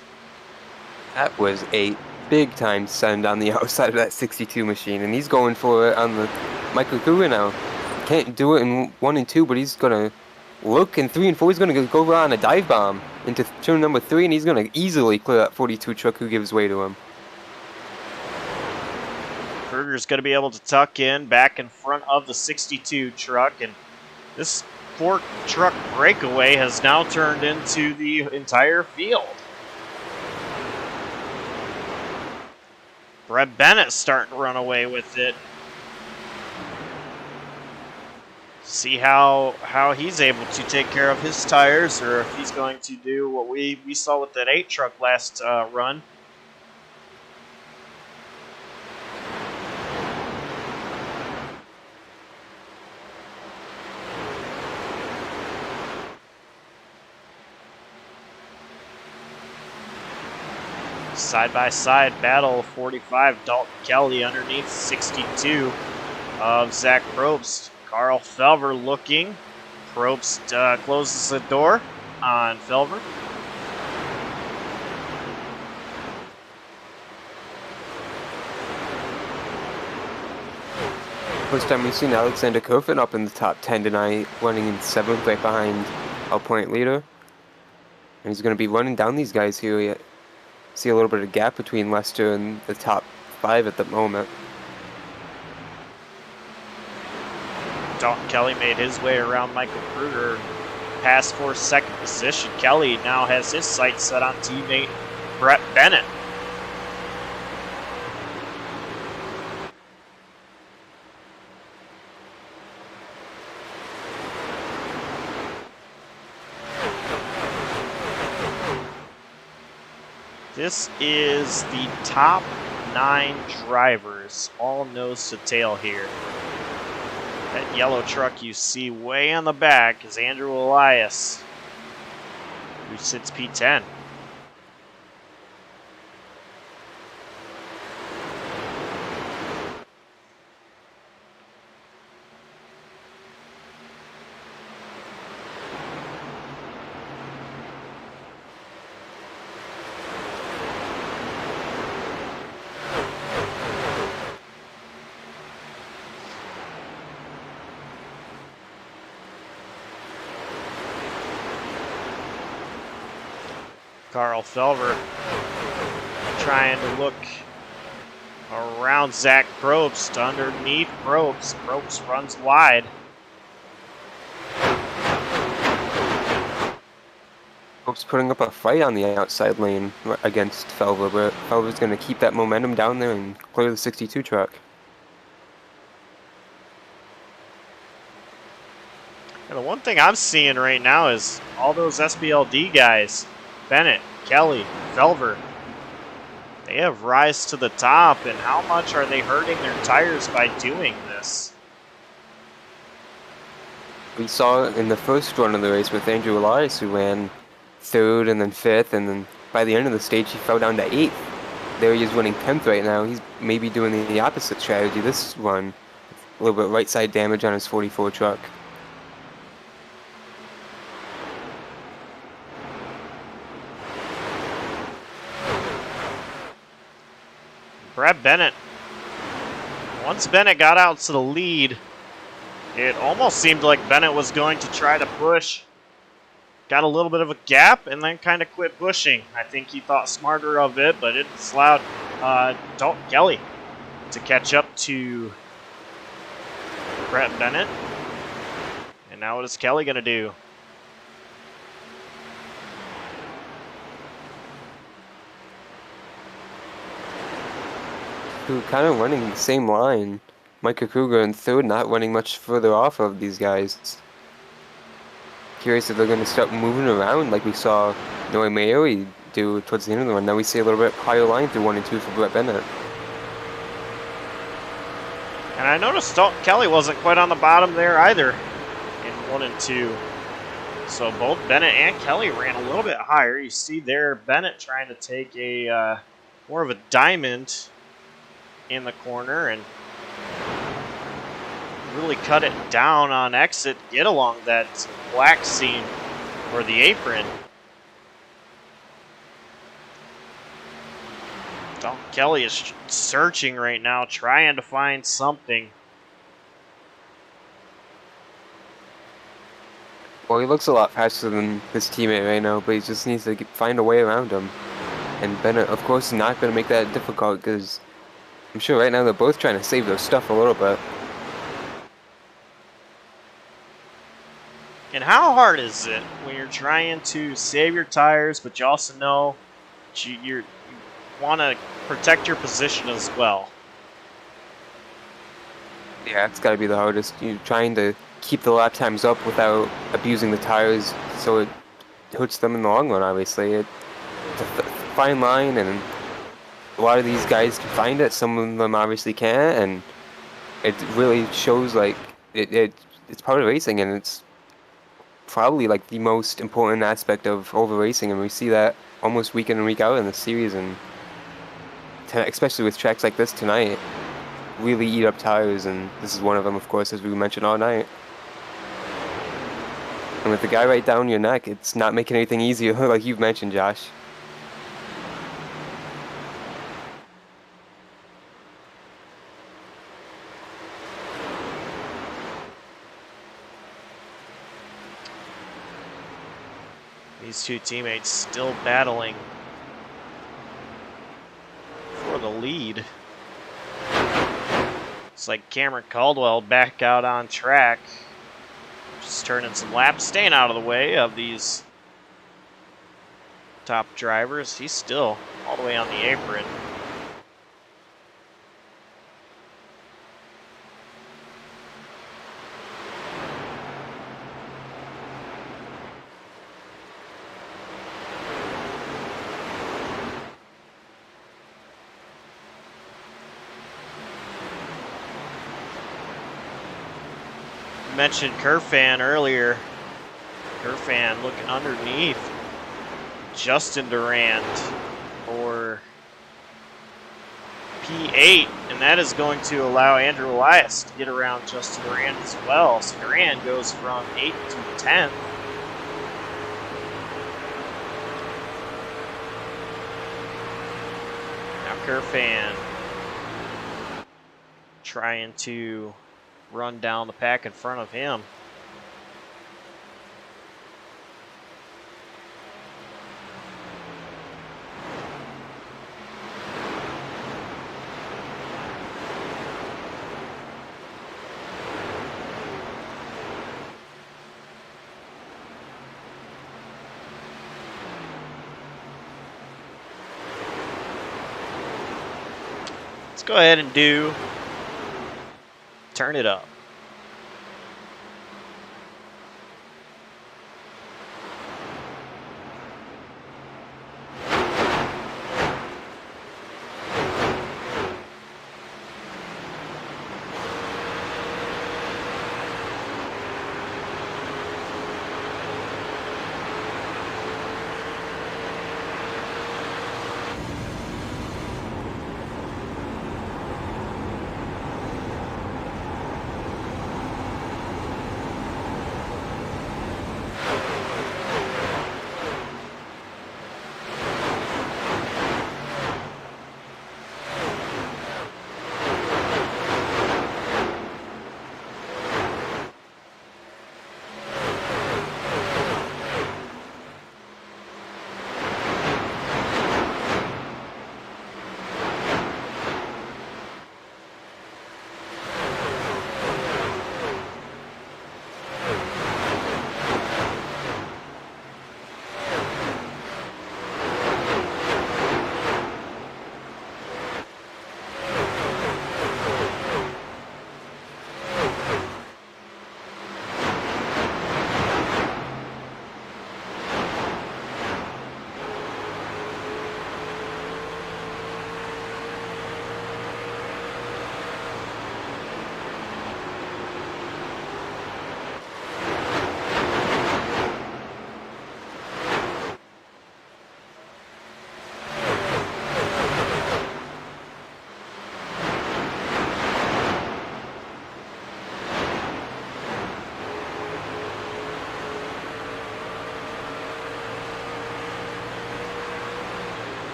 That was a big-time send on the outside of that 62 machine, and he's going for it on the Michael Krueger now. Can't do it in 1 and 2, but he's going to look in 3 and 4. He's going to go on a dive bomb into turn number 3, and he's going to easily clear that 42 truck who gives way to him. Krueger's going to be able to tuck in back in front of the 62 truck, and this 4-truck breakaway has now turned into the entire field. Brett Bennett starting to run away with it. See how he's able to take care of his tires, or if he's going to do what we saw with that 8-truck last run. Side-by-side battle, 45, Dalton Kelly underneath 62 of Zach Probst. Carl Felver looking. Probst closes the door on Felver. First time we've seen Alexander Kofin up in the top 10 tonight, running in 7th right behind our point leader. And he's going to be running down these guys here. See a little bit of gap between Lester and the top 5 at the moment. Dalton Kelly made his way around Michael Krueger, passed for 2nd position. Kelly now has his sights set on teammate Brett Bennett. This is the top 9 drivers, all nose to tail here. That yellow truck you see way on the back is Andrew Elias, who sits P10. Carl Felver trying to look around Zach Probst, underneath Probst. Probst runs wide. Probst putting up a fight on the outside lane against Felver, but Felver's going to keep that momentum down there and clear the 62 truck. And the one thing I'm seeing right now is all those SBLD guys, Bennett, Kelly, Felver, they have rise to the top, and how much are they hurting their tires by doing this? We saw in the first run of the race with Andrew Elias, who ran 3rd and then 5th, and then by the end of the stage he fell down to 8th. There he is running 10th right now. He's maybe doing the opposite strategy this run. A little bit right side damage on his 44 truck. Brett Bennett. Once Bennett got out to the lead, it almost seemed like Bennett was going to try to push. Got a little bit of a gap and then kind of quit pushing. I think he thought smarter of it, but it's allowed Dalton Kelly to catch up to Brett Bennett. And now what is Kelly going to do? Who kind of running the same line. Micah Krueger in 3rd, not running much further off of these guys. Curious if they're going to start moving around like we saw Noe Maori do towards the end of the run. Now we see a little bit higher line through 1 and 2 for Brett Bennett. And I noticed Dalton Kelly wasn't quite on the bottom there either in 1 and 2. So both Bennett and Kelly ran a little bit higher. You see there Bennett trying to take a more of a diamond in the corner and really cut it down on exit, get along that black seam or the apron. Dalton Kelly is searching right now, trying to find something. Well, he looks a lot faster than his teammate right now, but he just needs to find a way around him. And Bennett, of course, is not going to make that difficult because I'm sure right now they're both trying to save their stuff a little bit. And how hard is it when you're trying to save your tires, but you also know you want to protect your position as well? Yeah, it's got to be the hardest. You're trying to keep the lap times up without abusing the tires, so it hurts them in the long run. Obviously, it's a fine line, and a lot of these guys can find it. Some of them obviously can't, and it really shows like it's part of racing, and it's probably like the most important aspect of over racing, and we see that almost week in and week out in the series, and especially with tracks like this tonight, really eat up tires, and this is one of them, of course, as we mentioned all night. And with the guy right down your neck, it's not making anything easier, like you've mentioned, Josh. These two teammates still battling for the lead. It's like Cameron Caldwell back out on track. Just turning some laps, staying out of the way of these top drivers. He's still all the way on the apron. Mentioned Kerfan earlier. Kerfan looking underneath Justin Durand for P8, and that is going to allow Andrew Elias to get around Justin Durand as well. So Durand goes from 8th to 10th. Now Kerfan trying to run down the pack in front of him. Let's go ahead and do Turn It Up.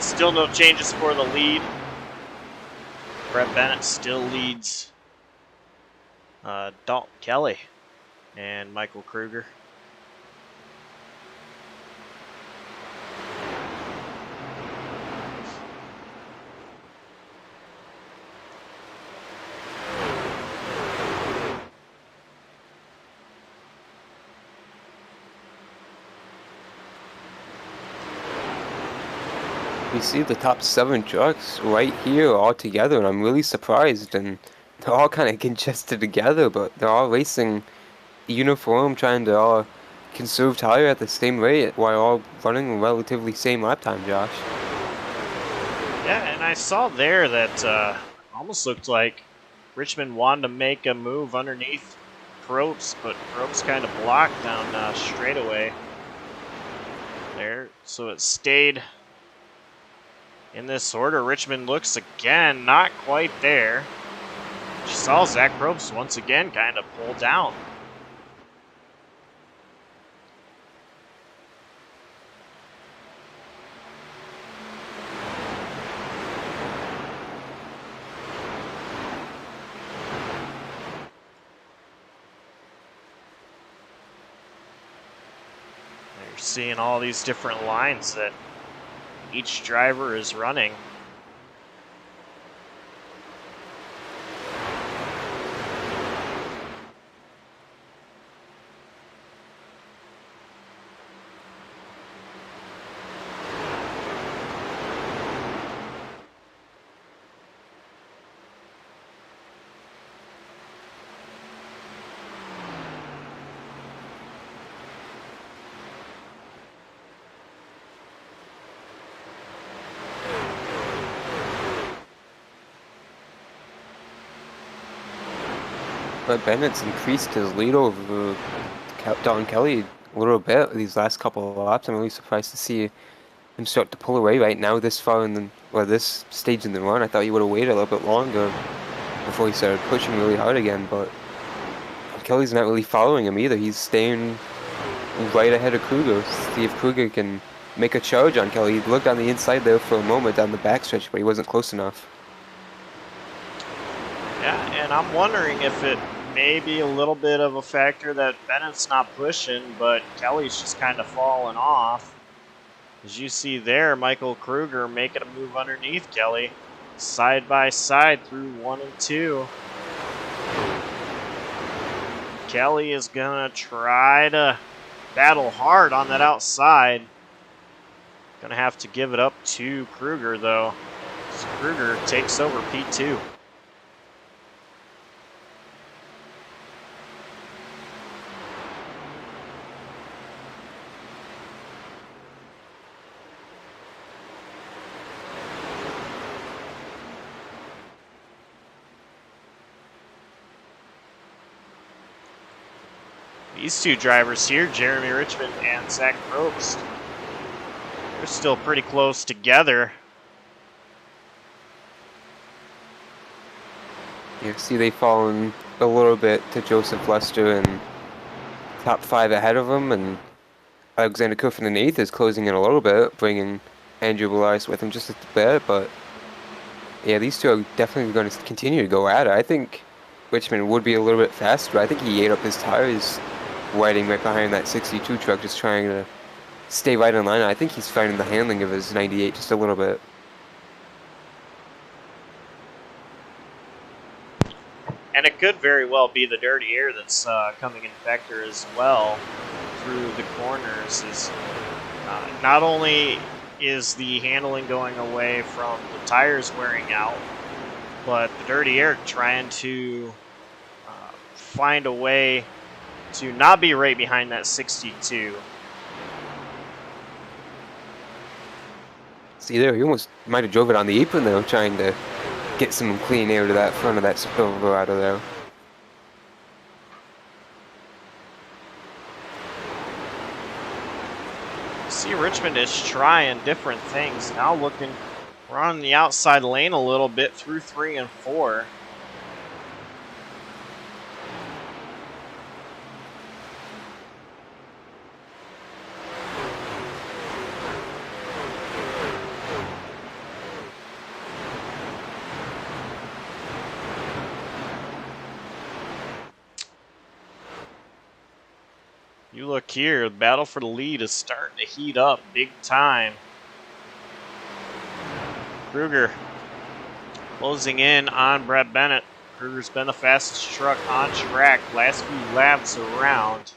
Still no changes for the lead. Brett Bennett still leads Dalton Kelly and Michael Krueger. We see the top 7 trucks right here all together, and I'm really surprised. And they're all kind of congested together, but they're all racing uniform, trying to all conserve tire at the same rate while all running relatively same lap time, Josh. Yeah, and I saw there that almost looked like Richmond wanted to make a move underneath Probst, but Probst kind of blocked down straightaway there, so it stayed in this order. Richmond looks again, not quite there. She saw Zach Probst once again kind of pull down. You're seeing all these different lines that each driver is running. But Bennett's increased his lead over Dalton Kelly a little bit these last couple of laps. I'm really surprised to see him start to pull away right now this far in the, or this stage in the run. I thought he would have waited a little bit longer before he started pushing really hard again, but Kelly's not really following him either. He's staying right ahead of Krueger. See if Krueger can make a charge on Kelly. He looked on the inside there for a moment down the backstretch, but he wasn't close enough. Yeah, and I'm wondering if it may be a little bit of a factor that Bennett's not pushing, but Kelly's just kind of falling off. As you see there, Michael Krueger making a move underneath Kelly, side by side through 1 and 2. Kelly is gonna try to battle hard on that outside. Gonna have to give it up to Krueger though. So Krueger takes over P2. These two drivers here, Jeremy Richmond and Zach Probst, they're still pretty close together. You see they've fallen a little bit to Joseph Lester and top 5 ahead of him, and Alexander Coffin in 8th is closing in a little bit, bringing Andrew Belias with him just a bit, but yeah, these two are definitely going to continue to go at it. I think Richmond would be a little bit faster. I think he ate up his tires riding right behind that 62 truck, just trying to stay right in line. I think he's finding the handling of his 98 just a little bit. And it could very well be the dirty air that's coming in factor as well through the corners. Is not only is the handling going away from the tires wearing out, but the dirty air trying to find a way to not be right behind that 62. See there, he almost might have drove it on the apron though, trying to get some clean air to that front of that silver out of there. See, Richmond is trying different things. Now looking, we're on the outside lane a little bit through 3 and 4. You look here, the battle for the lead is starting to heat up big time. Krueger closing in on Brett Bennett. Krueger's been the fastest truck on track last few laps around.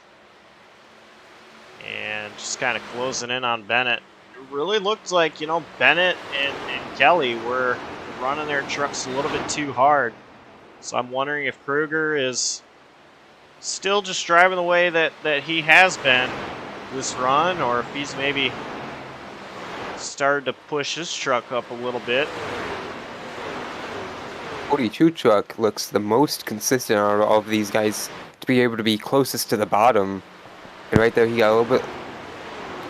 And just kind of closing in on Bennett. It really looked like, Bennett and Kelly were running their trucks a little bit too hard. So I'm wondering if Krueger is still just driving the way that he has been this run, or if he's maybe started to push his truck up a little bit. 42 truck looks the most consistent out of all of these guys to be able to be closest to the bottom. And right there, he got a little bit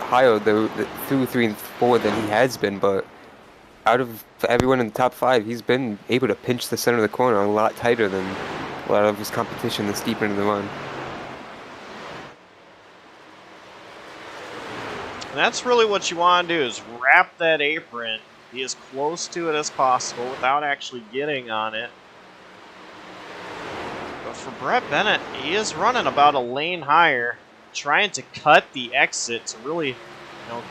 higher through 3 and 4 than he has been, but out of everyone in the top 5, he's been able to pinch the center of the corner a lot tighter than a lot of his competition this deep into the run. And that's really what you want to do, is wrap that apron, be as close to it as possible without actually getting on it. But for Brett Bennett, he is running about a lane higher, trying to cut the exit to really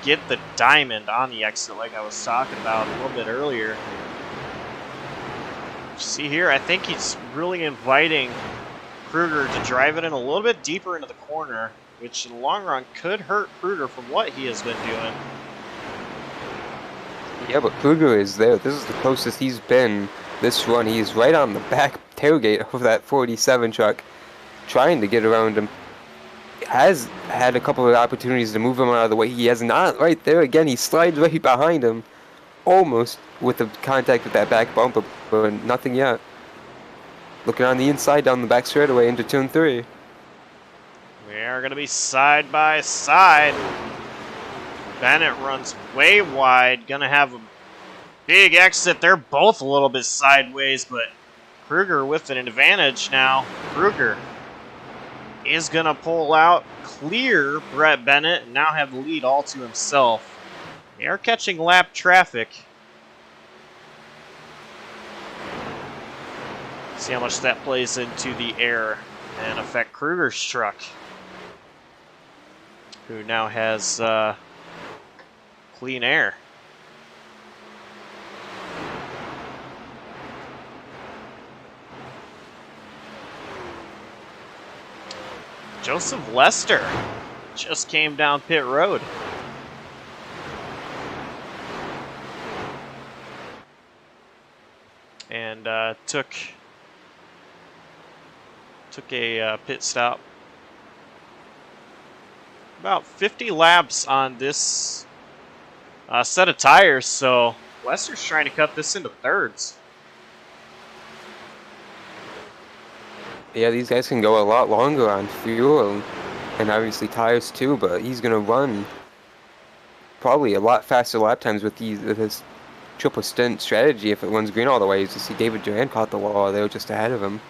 get the diamond on the exit like I was talking about a little bit earlier. See here, I think he's really inviting Krueger to drive it in a little bit deeper into the corner, which in the long run could hurt Krueger from what he has been doing. Yeah, but Krueger is there. This is the closest he's been this run. He is right on the back tailgate of that 47 truck, trying to get around him. Has had a couple of opportunities to move him out of the way. He has not. Right there again, he slides right behind him, almost with the contact with that back bumper, but nothing yet. Looking on the inside down the back straightaway into turn 3. We are going to be side by side. Bennett runs way wide, going to have a big exit. They're both a little bit sideways, but Krueger with an advantage now. Krueger is going to pull out, clear Brett Bennett, and now have the lead all to himself. They are catching lap traffic. See how much that plays into the air and affect Krueger's truck, who now has clean air. Joseph Lester just came down pit road. And took a pit stop. About 50 laps on this set of tires, so Lester's trying to cut this into thirds. Yeah, these guys can go a lot longer on fuel and obviously tires too, but he's going to run probably a lot faster lap times with his triple stint strategy if it runs green all the way. You see David Duran caught the wall there just ahead of him.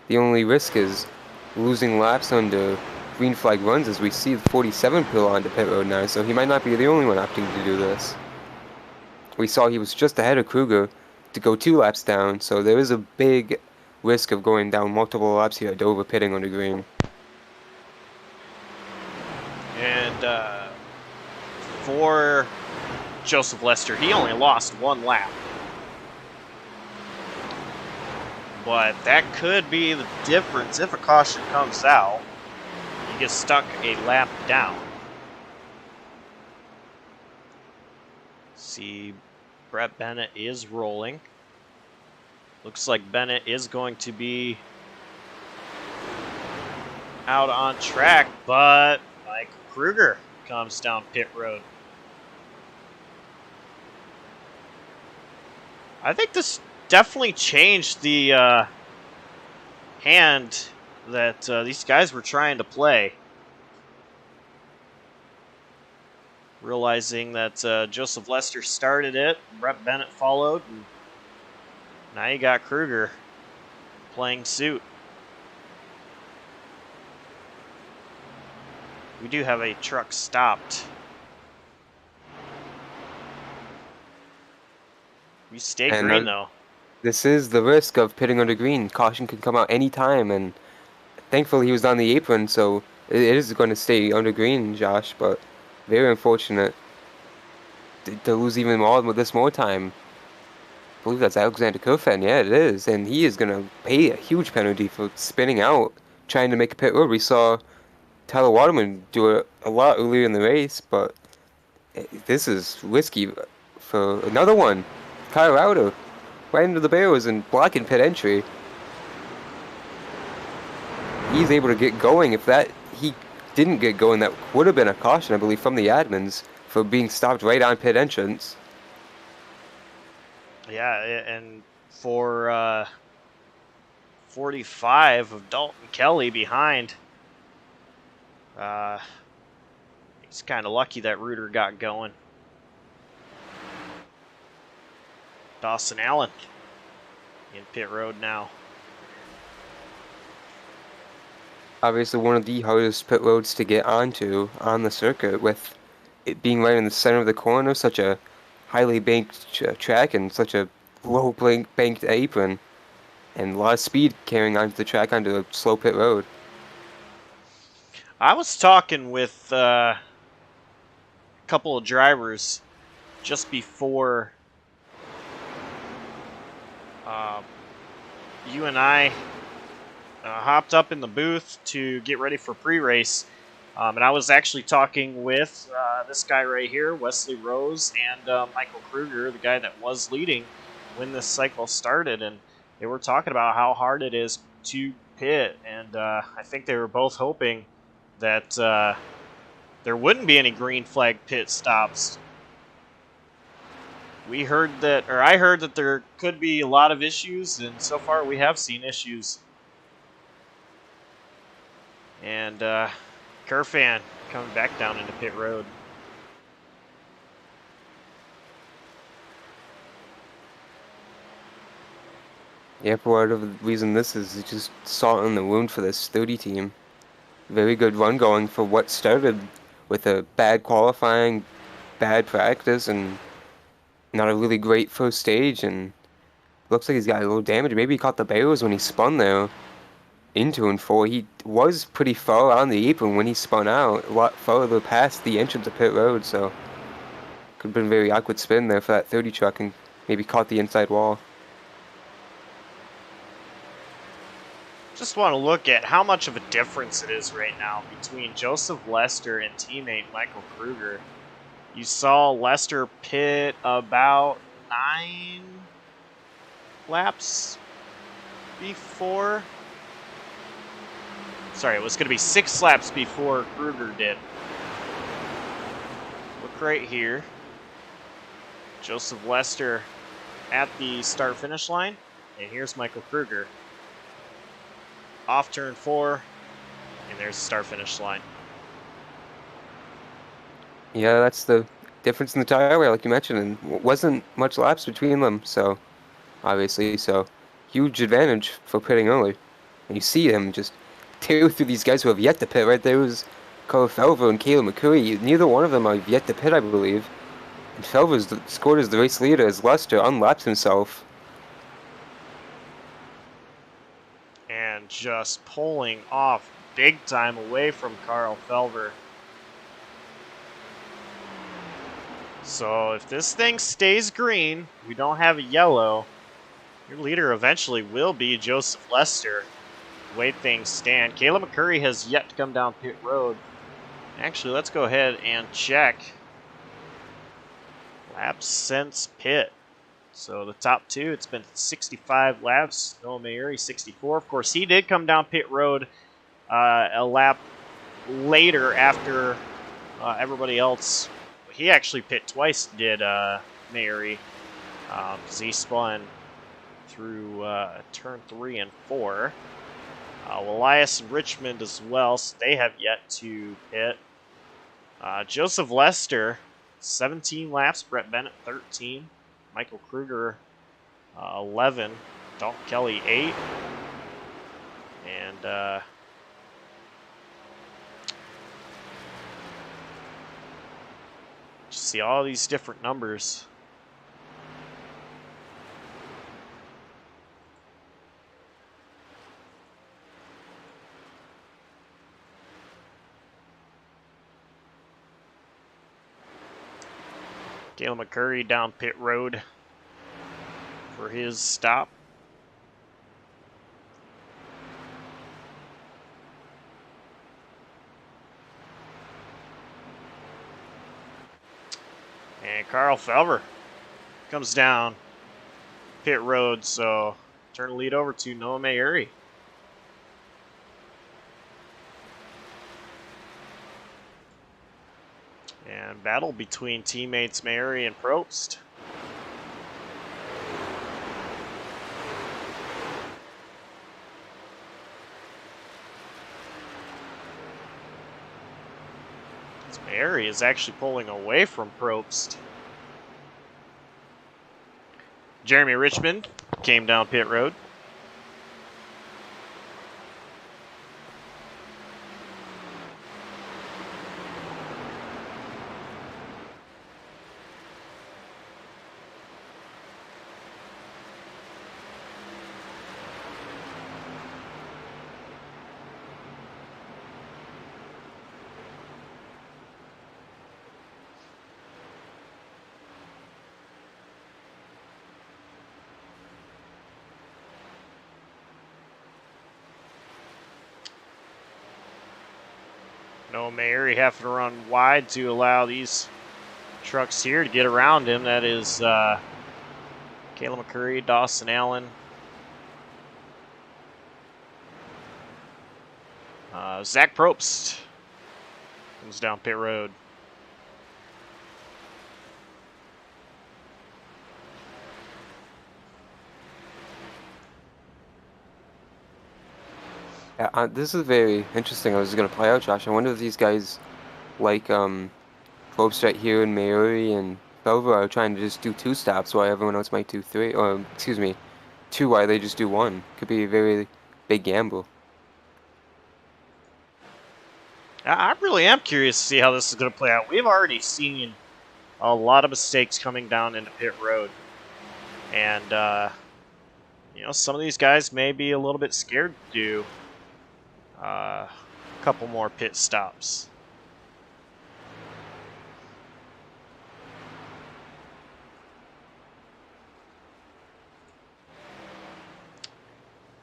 The only risk is losing laps under green flag runs, as we see the 47 pull onto pit road now, so he might not be the only one opting to do this. We saw he was just ahead of Krueger to go 2 laps down, so there is a big risk of going down multiple laps here at Dover pitting on the green. And for Joseph Lester, he only lost 1 lap. But that could be the difference if a caution comes out. You get stuck a lap down. See, Brett Bennett is rolling. Looks like Bennett is going to be out on track, but Mike Krueger comes down pit road. I think this definitely changed the hand that these guys were trying to play. Realizing that Joseph Lester started it, Brett Bennett followed, and now you got Krueger playing suit. We do have a truck stopped. We stay green though. This is the risk of pitting under green. Caution could come out any time, and thankfully he was on the apron, so It is going to stay under green, Josh, but very unfortunate to lose even more with this more time. I believe that's Alexander Kofan. Yeah, it is, and he is going to pay a huge penalty for spinning out, trying to make a pit road. We saw Tyler Waterman do it a lot earlier in the race, but this is risky for another one. Kyle Rauter right into the barrels and blocking pit entry. He's able to get going. If he didn't get going, that would have been a caution, I believe, from the admins for being stopped right on pit entrance. Yeah, and for 45 of Dalton Kelly behind. He's kind of lucky that Reuter got going. Dawson Allen in pit road now. Obviously, one of the hardest pit roads to get onto on the circuit, with it being right in the center of the corner, such a highly banked track and such a low banked apron, and a lot of speed carrying onto the track onto a slow pit road. I was talking with a couple of drivers just before you and I hopped up in the booth to get ready for pre-race. And I was actually talking with this guy right here, Wesley Rose, and Michael Krueger, the guy that was leading when this cycle started. And they were talking about how hard it is to pit. And I think they were both hoping that there wouldn't be any green flag pit stops. I heard that there could be a lot of issues, and so far we have seen issues. And Kerfan coming back down into pit road. Yeah, part of the reason this is just salt in the wound for this 30 team. Very good run going for what started with a bad qualifying, bad practice, and not a really great first stage, and looks like he's got a little damage. Maybe he caught the barrels when he spun there in 2 and 4. He was pretty far on the apron when he spun out, a lot farther past the entrance of pit road, so could have been a very awkward spin there for that 30 truck and maybe caught the inside wall. Just want to look at how much of a difference it is right now between Joseph Lester and teammate Michael Krueger. You saw Lester pit about 9 laps before. Sorry, it was going to be 6 laps before Krueger did. Look right here. Joseph Lester at the start-finish line. And here's Michael Krueger. Off turn 4. And there's the start-finish line. Yeah, that's the difference in the tire wear, like you mentioned, and wasn't much laps between them, so obviously, so huge advantage for pitting early. And you see him just tear through these guys who have yet to pit. Right there was Carl Felver and Caleb McCurry. Neither one of them are yet to pit, I believe. And Felver's scored as the race leader as Lester unlaps himself. And just pulling off big time away from Carl Felver. So if this thing stays green, we don't have a yellow, your leader eventually will be Joseph Lester. The way things stand. Caleb McCurry has yet to come down pit road. Actually, let's go ahead and check laps since pit. So the top 2, it's been 65 laps. Noah Mayuri, 64. Of course, he did come down pit road a lap later after everybody else. He actually pit twice, did Mayuri, because he spun through turn 3 and 4. Elias and Richmond as well, so they have yet to pit. Joseph Lester, 17 laps. Brett Bennett, 13. Michael Krueger, 11. Dalton Kelly, 8. And just see all these different numbers. Caleb McCurry down pit road for his stop. And Carl Felver comes down pit road, so turn the lead over to Noah Mayuri. And battle between teammates Mayuri and Probst. Mayuri is actually pulling away from Probst. Jeremy Richmond came down pit road. No, Mayuri having to run wide to allow these trucks here to get around him. That is Caleb McCurry, Dawson Allen, Zach Probst comes down pit road. Yeah, this is very interesting. I was going to play out, Josh. I wonder if these guys, like Probst right here and Mayuri and Belver, are trying to just do 2 stops while everyone else might do 3, or excuse me, 2 while they just do 1. Could be a very big gamble. I really am curious to see how this is going to play out. We've already seen a lot of mistakes coming down into pit road. And, you know, some of these guys may be a little bit scared to do a couple more pit stops.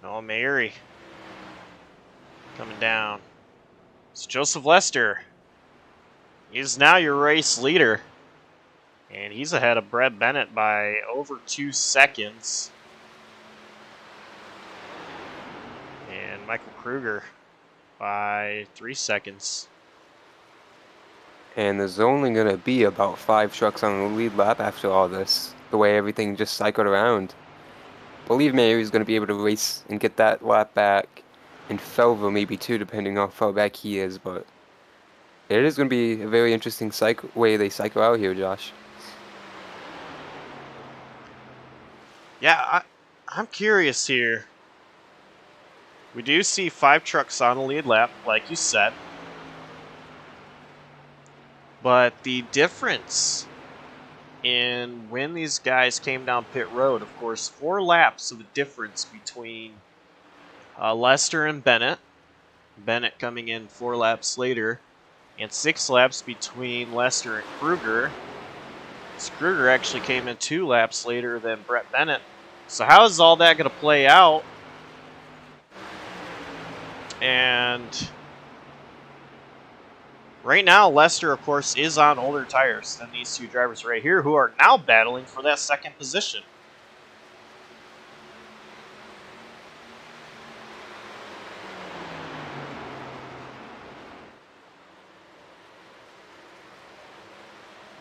Noah Mayuri coming down. It's Joseph Lester. He's now your race leader. And he's ahead of Brett Bennett by over 2 seconds. And Michael Krueger by 3 seconds. And there's only going to be about 5 trucks on the lead lap after all this, the way everything just cycled around. Believe me, he's going to be able to race and get that lap back, and Felver maybe too, depending on how far back he is, but it is going to be a very interesting way they cycle out here, Josh. Yeah, I'm curious here. We do see 5 trucks on the lead lap, like you said. But the difference in when these guys came down pit road, of course, 4 laps of the difference between Lester and Bennett. Bennett coming in 4 laps later. And 6 laps between Lester and Krueger. Krueger actually came in 2 laps later than Brett Bennett. So how is all that going to play out? And right now, Lester, of course, is on older tires than these 2 drivers right here, who are now battling for that 2nd position.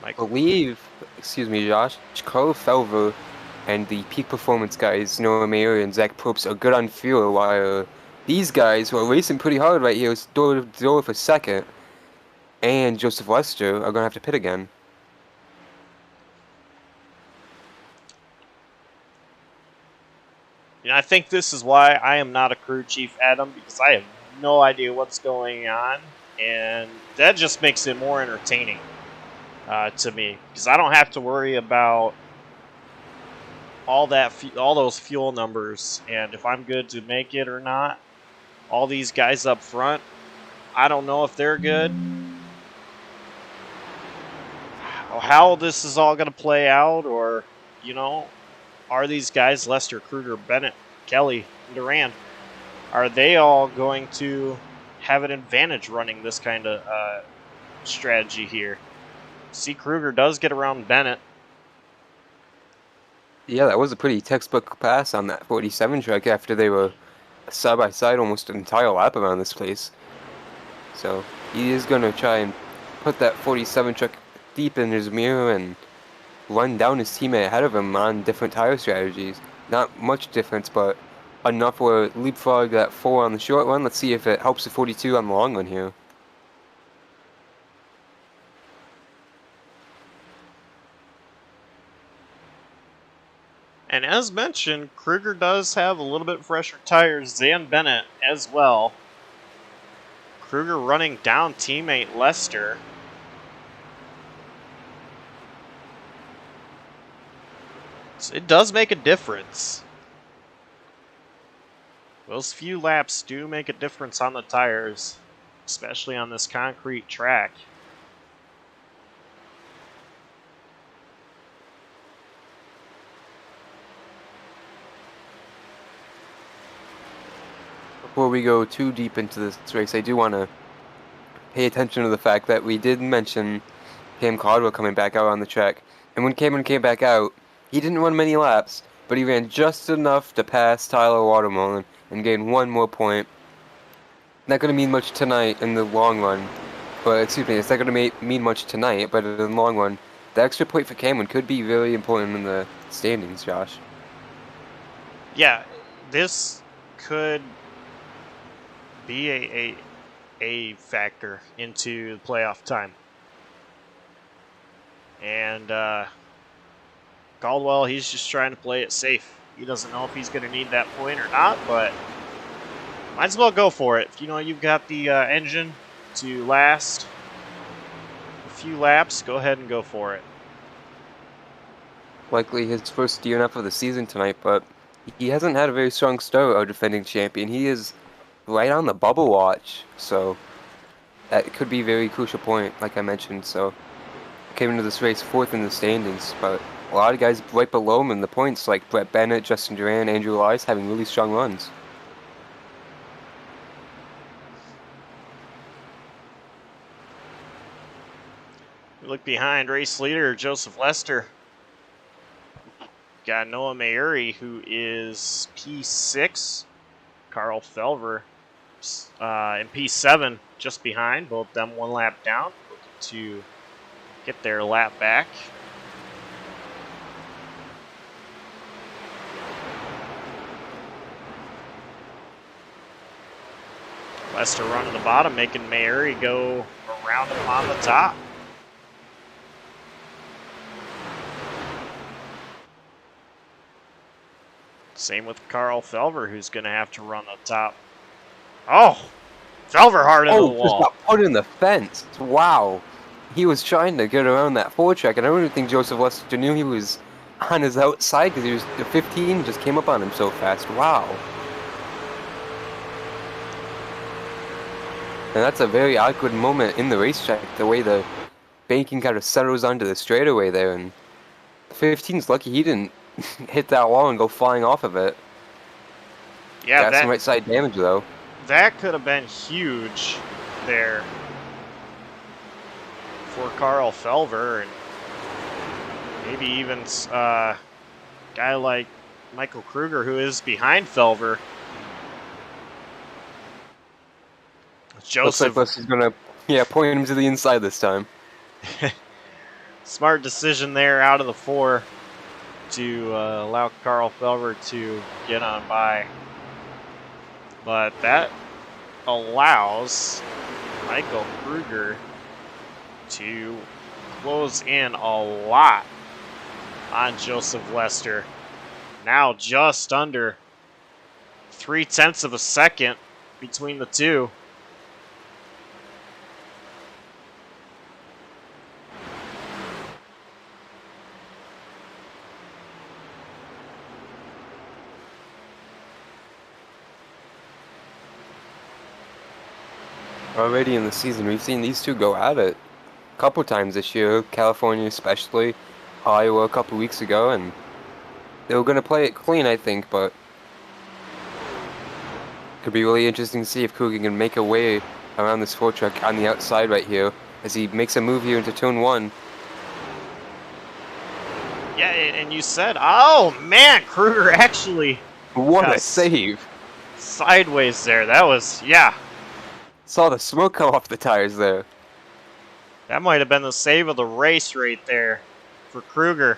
I believe, excuse me, Josh, Carl Felver and the peak performance guys, Noah Mayuri and Zach Probst, are good on fuel, while these guys, who are racing pretty hard right here, door for 2nd, and Joseph Lester, are going to have to pit again. You know, I think this is why I am not a crew chief, Adam, because I have no idea what's going on, and that just makes it more entertaining to me, because I don't have to worry about all those fuel numbers, and if I'm good to make it or not. All these guys up front, I don't know if they're good. how this is all going to play out, or, you know, are these guys, Lester, Krueger, Bennett, Kelly, and Duran, are they all going to have an advantage running this kind of strategy here? See, Krueger does get around Bennett. Yeah, that was a pretty textbook pass on that 47 truck after they were side by side almost an entire lap around this place. So he is going to try and put that 47 truck deep in his mirror and run down his teammate ahead of him on different tire strategies. Not much difference, but enough where leapfrog that 4 on the short run. Let's see if it helps the 42 on the long run here. And as mentioned, Krueger does have a little bit fresher tires than Bennett as well. Krueger running down teammate Lester. So it does make a difference. Those few laps do make a difference on the tires, especially on this concrete track. Before we go too deep into this race, I do want to pay attention to the fact that we did mention Cam Caldwell coming back out on the track. And when Cameron came back out, he didn't run many laps, but he ran just enough to pass Tyler Watermelon and gain one more point. Not going to mean much tonight in the long run, but excuse me, it's not going to mean much tonight, but in the long run, the extra point for Cameron could be very important in the standings, Josh. Yeah, this could be a factor into the playoff time. And Caldwell, he's just trying to play it safe. He doesn't know if he's going to need that point or not, but might as well go for it. You know, you've got the engine to last a few laps. Go ahead and go for it. Likely his first DNF of the season tonight, but he hasn't had a very strong start, our defending champion. He is right on the bubble watch, so that could be a very crucial point, like I mentioned. So came into this race 4th in the standings, but a lot of guys right below him in the points, like Brett Bennett, Justin Duran, Andrew Elias, having really strong runs. We look behind race leader Joseph Lester. Got Noah Mayuri, who is P6. Carl Felver in P7, just behind. Both them one lap down. Looking to get their lap back. Lester running the bottom, making Mayuri go around him on the top. Same with Carl Felver, who's going to have to run the top. Oh, Felver hard in the wall. Just got put in the fence. Wow. He was trying to get around that 4-track, and I don't even think Joseph Lester knew he was on his outside because he was the 15 just came up on him so fast. Wow. And that's a very awkward moment in the racetrack, the way the banking kind of settles onto the straightaway there, and the 15's lucky he didn't hit that wall and go flying off of it. Yeah, got some right side damage though. That could have been huge there for Carl Felver, and maybe even a guy like Michael Krueger, who is behind Felver. Joseph, looks like Busty's gonna point him to the inside this time. Smart decision there out of the 4 to allow Carl Felver to get on by. But that allows Michael Krueger to close in a lot on Joseph Lester. Now just under 0.3 of a second between the two. Already in the season, we've seen these two go at it couple times this year, California especially, Iowa a couple weeks ago, and they were going to play it clean, I think, but could be really interesting to see if Krueger can make a way around this four truck on the outside right here as he makes a move here into turn 1. Yeah, and you said, oh man, Krueger actually What a Yes. save! sideways there. That was, yeah, Saw the smoke come off the tires there. that might have been the save of the race right there for Krueger.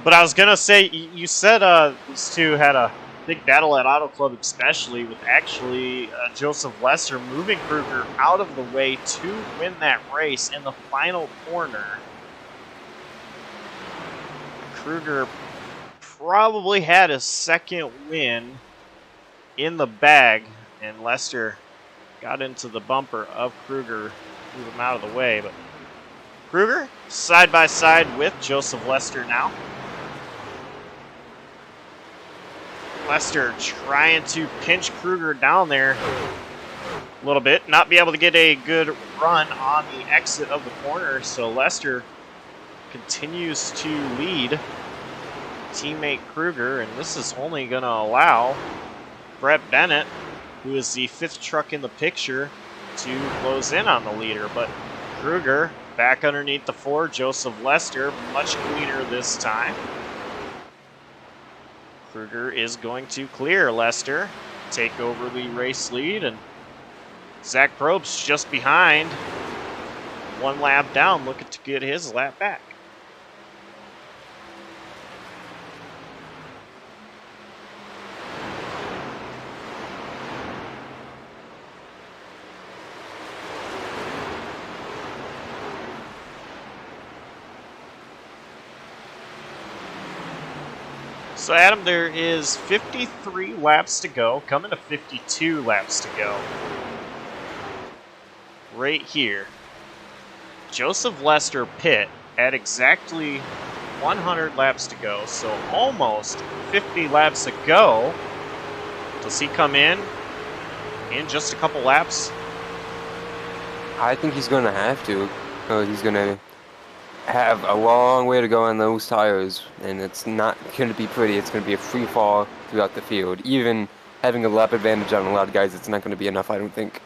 But I was gonna say, you said these two had a big battle at Auto Club, especially with actually Joseph Lester moving Krueger out of the way to win that race in the final corner. Krueger probably had his second win in the bag, and Lester got into the bumper of Krueger, moved him out of the way. But Krueger side by side with Joseph Lester now. Lester trying to pinch Krueger down there a little bit, not be able to get a good run on the exit of the corner, so Lester continues to lead teammate Krueger, and this is only going to allow Brett Bennett, who is the 5th truck in the picture, to close in on the leader. But Krueger back underneath the 4, Joseph Lester, much cleaner this time. Krueger is going to clear Lester, take over the race lead, and Zach Probst just behind, 1 lap down, looking to get his lap back. So, Adam, there is 53 laps to go, coming to 52 laps to go. Right here. Joseph Lester pit at exactly 100 laps to go, so almost 50 laps to go. Does he come in just a couple laps? I think he's going to have to, because he's going to have a long way to go on those tires, and it's not going to be pretty. It's going to be a free fall throughout the field. Even having a lap advantage on a lot of guys, it's not going to be enough, I don't think.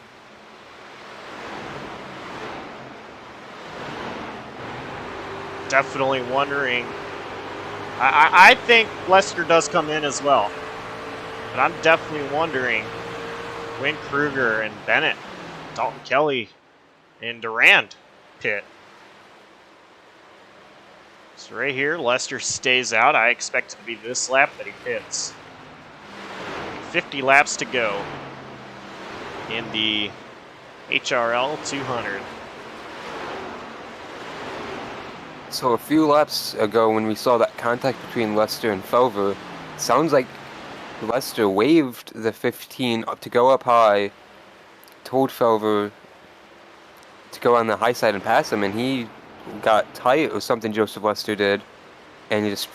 Definitely wondering. I think Lester does come in as well, but I'm definitely wondering when Krueger and Bennett, Dalton Kelly, and Durand pit. So right here, Lester stays out. I expect it to be this lap that he pits. 50 laps to go in the HRL 200. So a few laps ago when we saw that contact between Lester and Felver, sounds like Lester waved the 15 up to go up high, told Felver to go on the high side and pass him, and he got tight or something, Joseph Lester did, and he just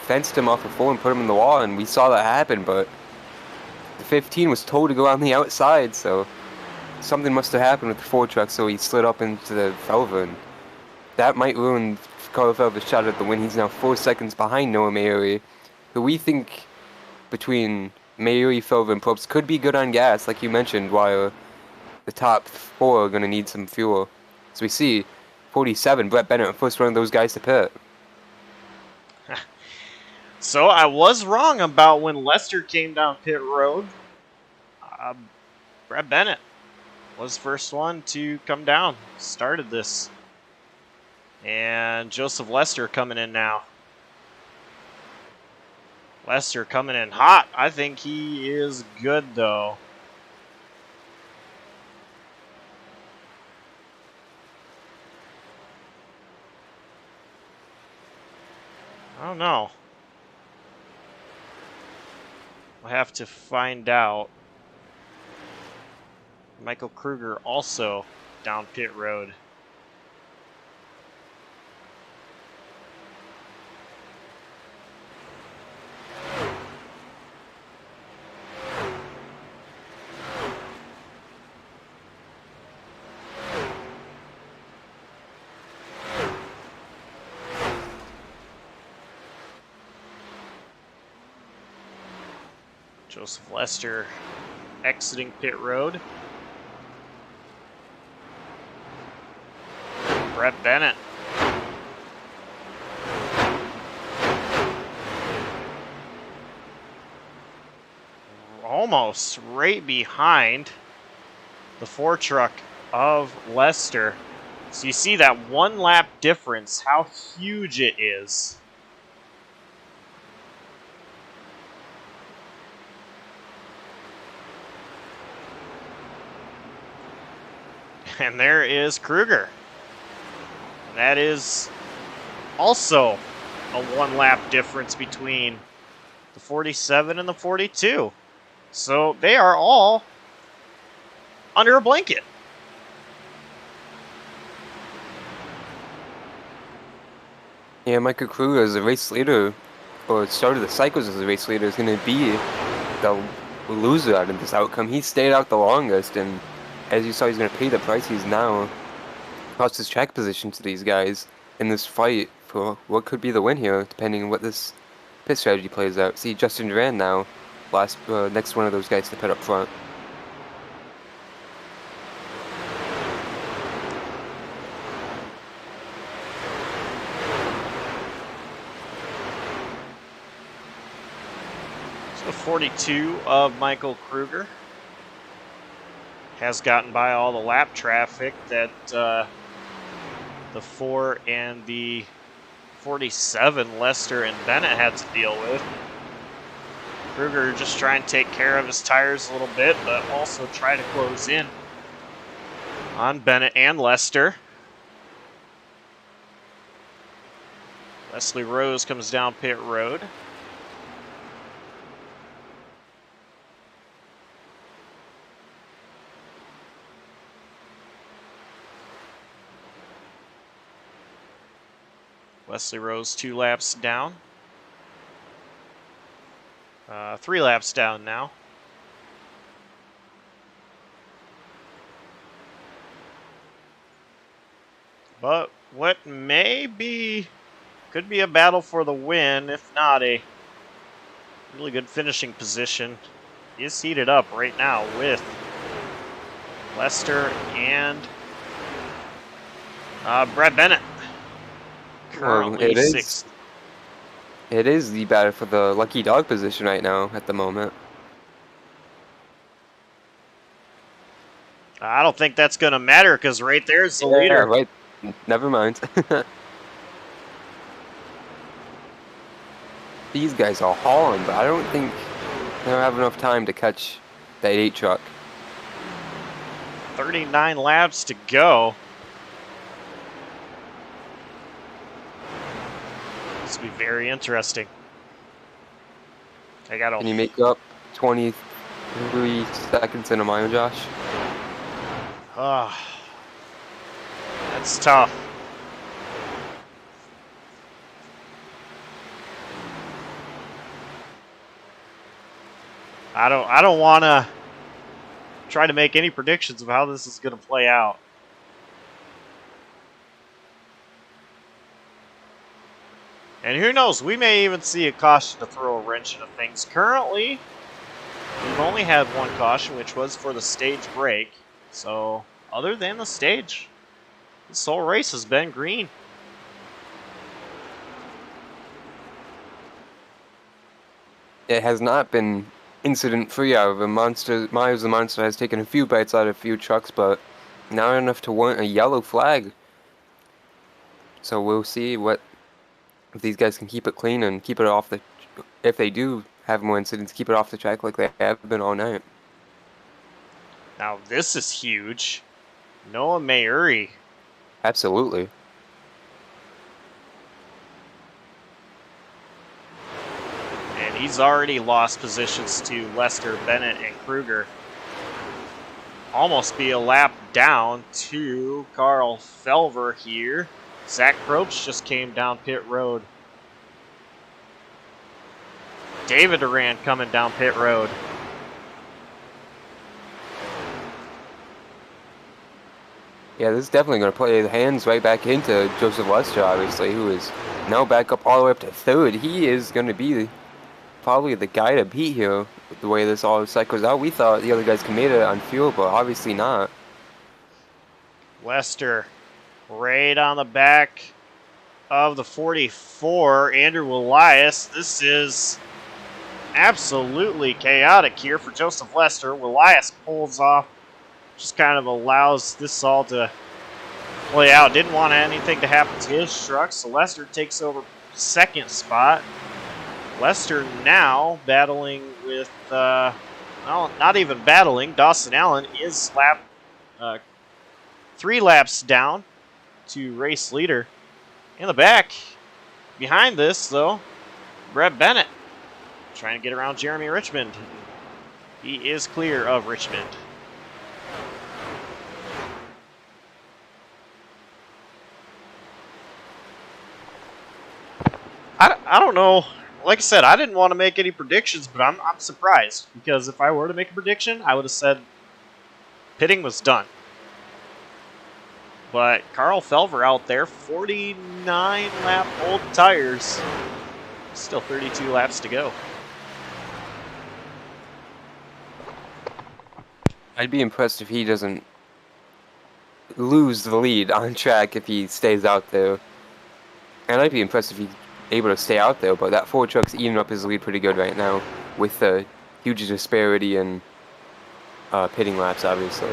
fenced him off the 4 and put him in the wall, and we saw that happen, but the 15 was told to go on the outside, so something must have happened with the 4 truck, so he slid up into the Felver, and that might ruin Carl Felver's shot at the win. He's now 4 seconds behind Noah Mayuri, who we think between Mayuri, Felver, and Probst could be good on gas, like you mentioned, while the top 4 are going to need some fuel. So we see 47, Brett Bennett, first one of those guys to pit. So I was wrong about when Lester came down pit road. Brett Bennett was first one to come down, started this. And Joseph Lester coming in now. Lester coming in hot. I think he is good, though. I don't know. We'll have to find out. Michael Krueger also down pit road. Joseph Lester exiting pit road. Brett Bennett. Almost right behind the 4 truck of Lester. So you see that 1 lap difference, how huge it is. And there is Krueger. And that is also a 1 lap difference between the 47 and the 42. So they are all under a blanket. Yeah, Michael Krueger as a race leader, or started the cycles as a race leader, is going to be the loser out of this outcome. He stayed out the longest, and as you saw, he's going to pay the price. He's now lost his track position to these guys in this fight for what could be the win here, depending on what this pit strategy plays out. See, Justin Duran now, next one of those guys to pit up front. So 42 of Michael Krueger has gotten by all the lap traffic that the 4 and the 47, Lester and Bennett, had to deal with. Krueger just trying to take care of his tires a little bit, but also try to close in on Bennett and Lester. Leslie Rose comes down pit road. Wesley Rose 2 laps down. 3 laps down now. But what could be a battle for the win, if not a really good finishing position, is heated up right now with Lester and Brett Bennett. Currently sixth. It is the battle for the lucky dog position right now at the moment. I don't think that's going to matter because right there's the leader. Right. Never mind. These guys are hauling, but I don't think they'll have enough time to catch that 8 truck. 39 laps to go. This will be very interesting. Can you make up 23 seconds in a mile, Josh? That's tough. I don't want to try to make any predictions of how this is going to play out. And who knows, we may even see a caution to throw a wrench into things. Currently, we've only had 1 caution, which was for the stage break. So, other than the stage, this whole race has been green. It has not been incident-free out of it. Miles the Monster has taken a few bites out of a few trucks, but not enough to warrant a yellow flag. So we'll see if these guys can keep it clean and keep it off the... If they do have more incidents, keep it off the track like they have been all night. Now this is huge. Noah Mayuri. Absolutely. And he's already lost positions to Lester, Bennett, and Krueger. Almost be a lap down to Carl Felver here. Zach Probst just came down pit road. David Duran coming down pit road. Yeah, this is definitely going to play the hands right back into Joseph Lester, obviously, who is now back up all the way up to 3rd. He is going to be probably the guy to beat here the way this all cycles out. We thought the other guys can make it on fuel, but obviously not. Lester right on the back of the 44. Andrew Elias. This is absolutely chaotic here for Joseph Lester. Elias pulls off, just kind of allows this all to play out. Didn't want anything to happen to his truck, so Lester takes over second spot. Lester now battling with, well, not even battling. Dawson Allen is 3 laps down to race leader. In the back, behind this, though, Brett Bennett trying to get around Jeremy Richmond. He is clear of Richmond. I don't know. Like I said, I didn't want to make any predictions, but I'm surprised. Because if I were to make a prediction, I would have said pitting was done. But Carl Felver out there, 49-lap old tires. Still 32 laps to go. I'd be impressed if he doesn't lose the lead on track if he stays out there. And I'd be impressed if he's able to stay out there, but that Ford truck's eating up his lead pretty good right now with the huge disparity in pitting laps, obviously.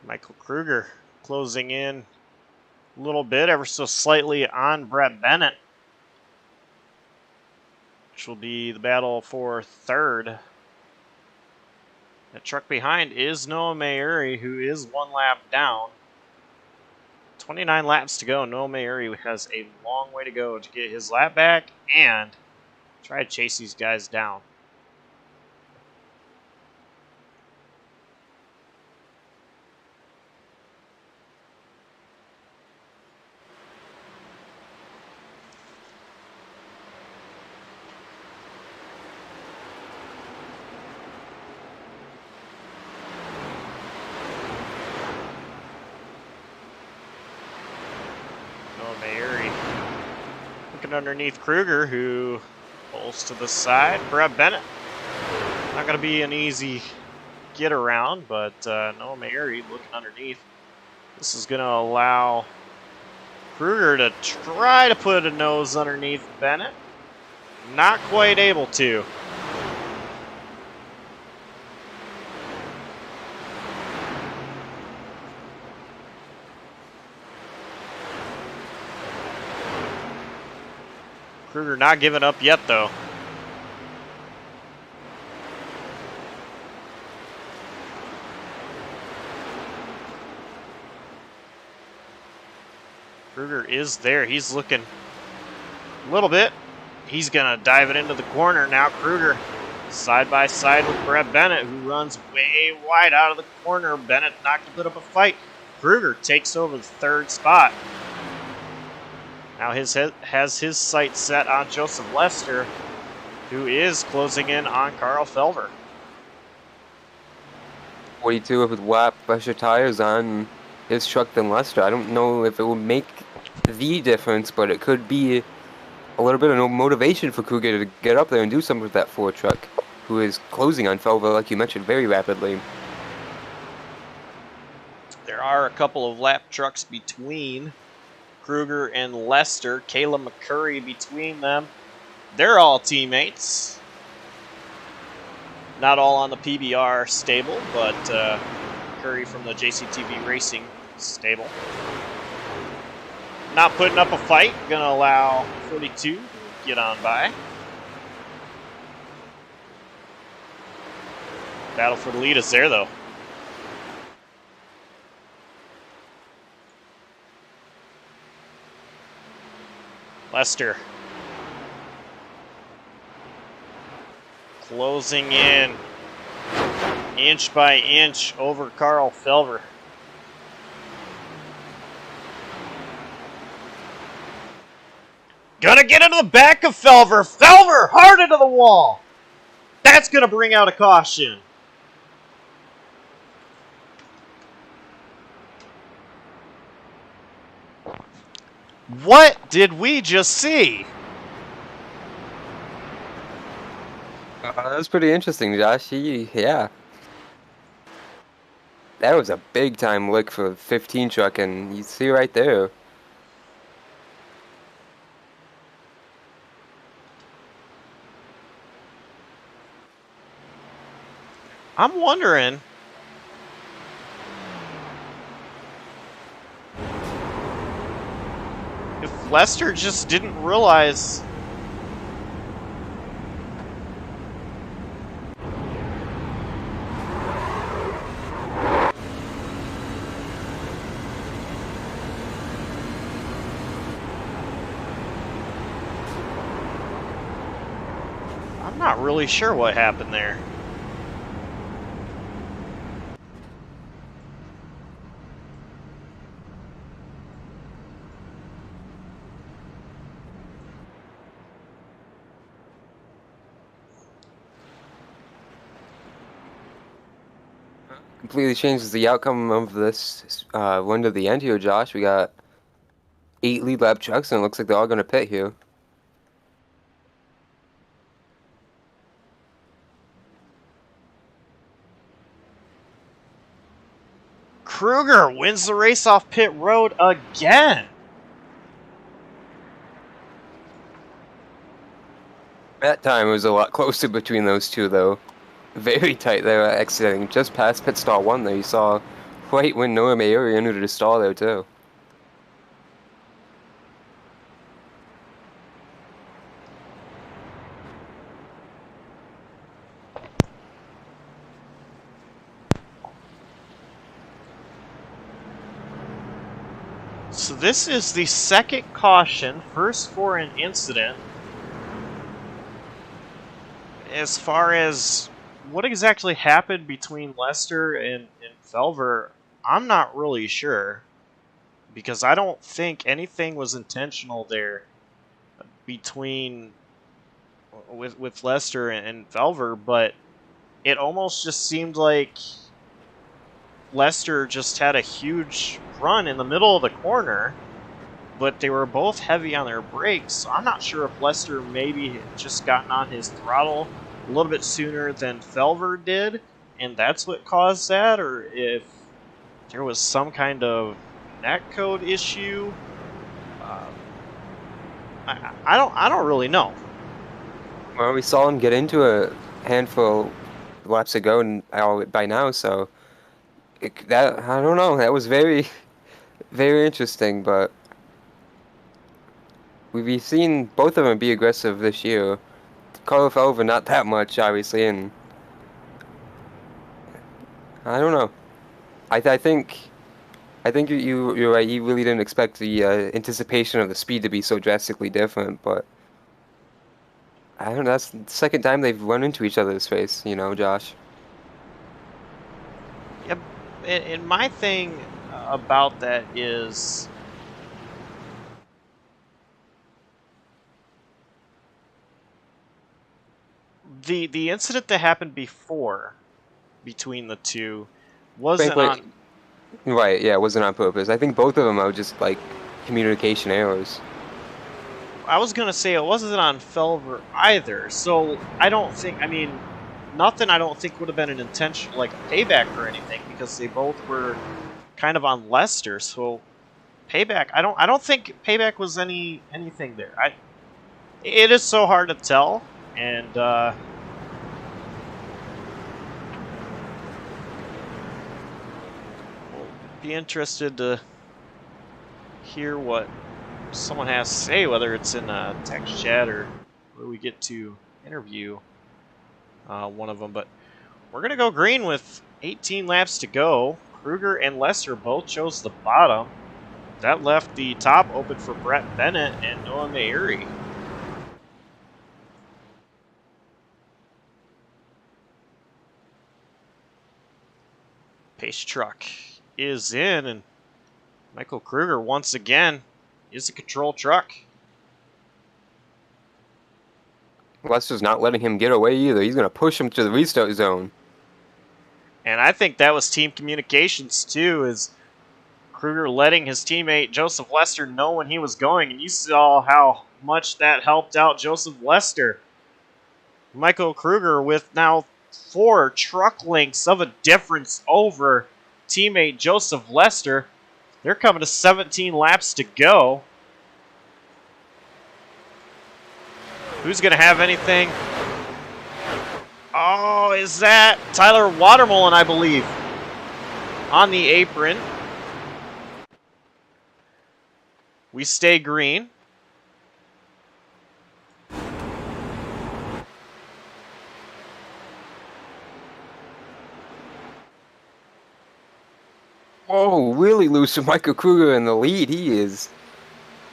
Michael Krueger closing in a little bit, ever so slightly on Brett Bennett, which will be the battle for third. The truck behind is Noah Mayuri, who is 1 lap down. 29 laps to go. Noah Mayuri has a long way to go to get his lap back and try to chase these guys down. Underneath Krueger, who pulls to the side. Brett Bennett, not going to be an easy get around, but Noah Mayuri looking underneath. This is going to allow Krueger to try to put a nose underneath Bennett. Not quite able to. Krueger not giving up yet, though. Krueger is there. He's looking a little bit. He's going to dive it into the corner now. Krueger side by side with Brett Bennett, who runs way wide out of the corner. Bennett not going to put up a fight. Krueger takes over the third spot. Now has his sights set on Joseph Lester, who is closing in on Carl Felver. 42 with lap pressure tires on his truck than Lester. I don't know if it will make the difference, but it could be a little bit of motivation for Krueger to get up there and do something with that Ford truck, who is closing on Felver, like you mentioned, very rapidly. There are a couple of lap trucks between Krueger and Lester. Kayla McCurry between them. They're all teammates. Not all on the PBR stable, but Curry from the JCTV Racing stable. Not putting up a fight. Gonna allow 42 to get on by. Battle for the lead is there, though. Lester closing in inch by inch over Carl Felver. Gonna get into the back of Felver. Felver hard into the wall. That's gonna bring out a caution. What did we just see? That was pretty interesting, Josh. Yeah. That was a big time lick for 15 truck, and you see right there. I'm wondering if Lester just didn't realize. I'm not really sure what happened there. Completely changes the outcome of this run to the end here, Josh. We got 8 lead lap trucks, and it looks like they're all going to pit here. Krueger wins the race off pit road again. That time it was a lot closer between those two, though. Very tight there, exiting just past pit stall 1 there. You saw right when Noah Mayuri entered the stall there, too. So this is the second caution, first for an incident. As far as what exactly happened between Lester and Felver, I'm not really sure. Because I don't think anything was intentional there between with Lester and Felver, but it almost just seemed like Lester just had a huge run in the middle of the corner, but they were both heavy on their brakes. So I'm not sure if Lester maybe had just gotten on his throttle a little bit sooner than Felver did, and that's what caused that, or if there was some kind of netcode issue. I don't really know. Well, we saw him get into a handful of laps ago and by now, so that I don't know. That was very, very interesting, but we've seen both of them be aggressive this year. Carlo Felver not that much, obviously, and I don't know. I think you're right. You really didn't expect the anticipation of the speed to be so drastically different, but I don't know. That's the second time they've run into each other's face, you know, Josh. Yep. And my thing about that is the incident that happened before between the two wasn't Frankly, on. right, yeah, it wasn't on purpose. I think both of them are just like communication errors. I was gonna say it wasn't on Felver either, so I don't think. I mean, nothing. I don't think would have been an intention, like a payback or anything, because they both were kind of on Lester. So payback. I don't think payback was anything there. It is so hard to tell, and we'll be interested to hear what someone has to say, whether it's in a text chat or where we get to interview one of them. But we're gonna go green with 18 laps to go. Krueger and Lester both chose the bottom. That left the top open for Brett Bennett and Noah Mayuri. Pace truck is in, and Michael Krueger once again is a control truck. Lester's not letting him get away either. He's going to push him to the restart zone. And I think that was team communications too, is Krueger letting his teammate Joseph Lester know when he was going, and you saw how much that helped out Joseph Lester. Michael Krueger with now 4 truck lengths of a difference over teammate Joseph Lester. They're coming to 17 laps to go. Who's going to have anything? Oh, is that Tyler Watermullen, I believe, on the apron. We stay green. Oh, really loose with Michael Krueger in the lead. He is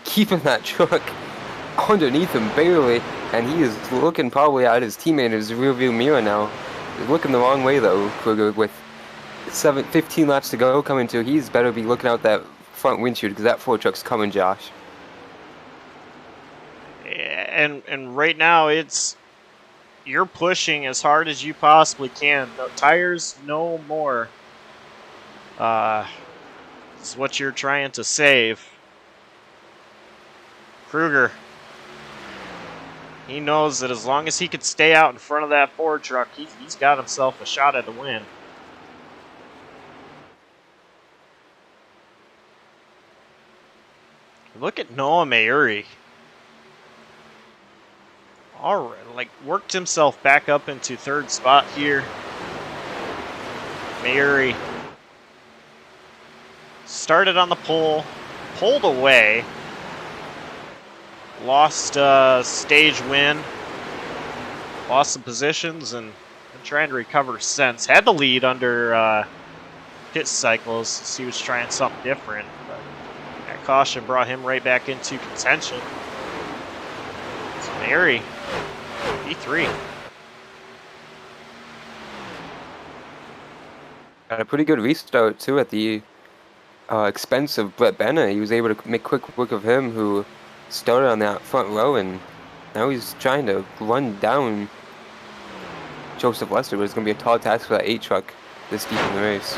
keeping that truck underneath him barely, and he is looking probably at his teammate in his rearview mirror now. He's looking the wrong way though, Krueger, with 15 laps to go coming to. He's better be looking out that front windshield because that Ford truck's coming, Josh. And right now you're pushing as hard as you possibly can. The tires no more. Is what you're trying to save. Krueger, he knows that as long as he could stay out in front of that Ford truck, he's got himself a shot at the win. Look at Noah Mayuri. All right, like worked himself back up into 3rd spot here. Mayuri started on the pole, pulled away, lost stage win, lost some positions, and been trying to recover since. Had the lead under pit cycles. He was trying something different, but that caution brought him right back into contention. So Mary, P3. Got a pretty good restart too at the expense of Brett Bennett. He was able to make quick work of him, who started on that front row, and now he's trying to run down Joseph Lester, but it's going to be a tall task for that 8 truck this deep in the race.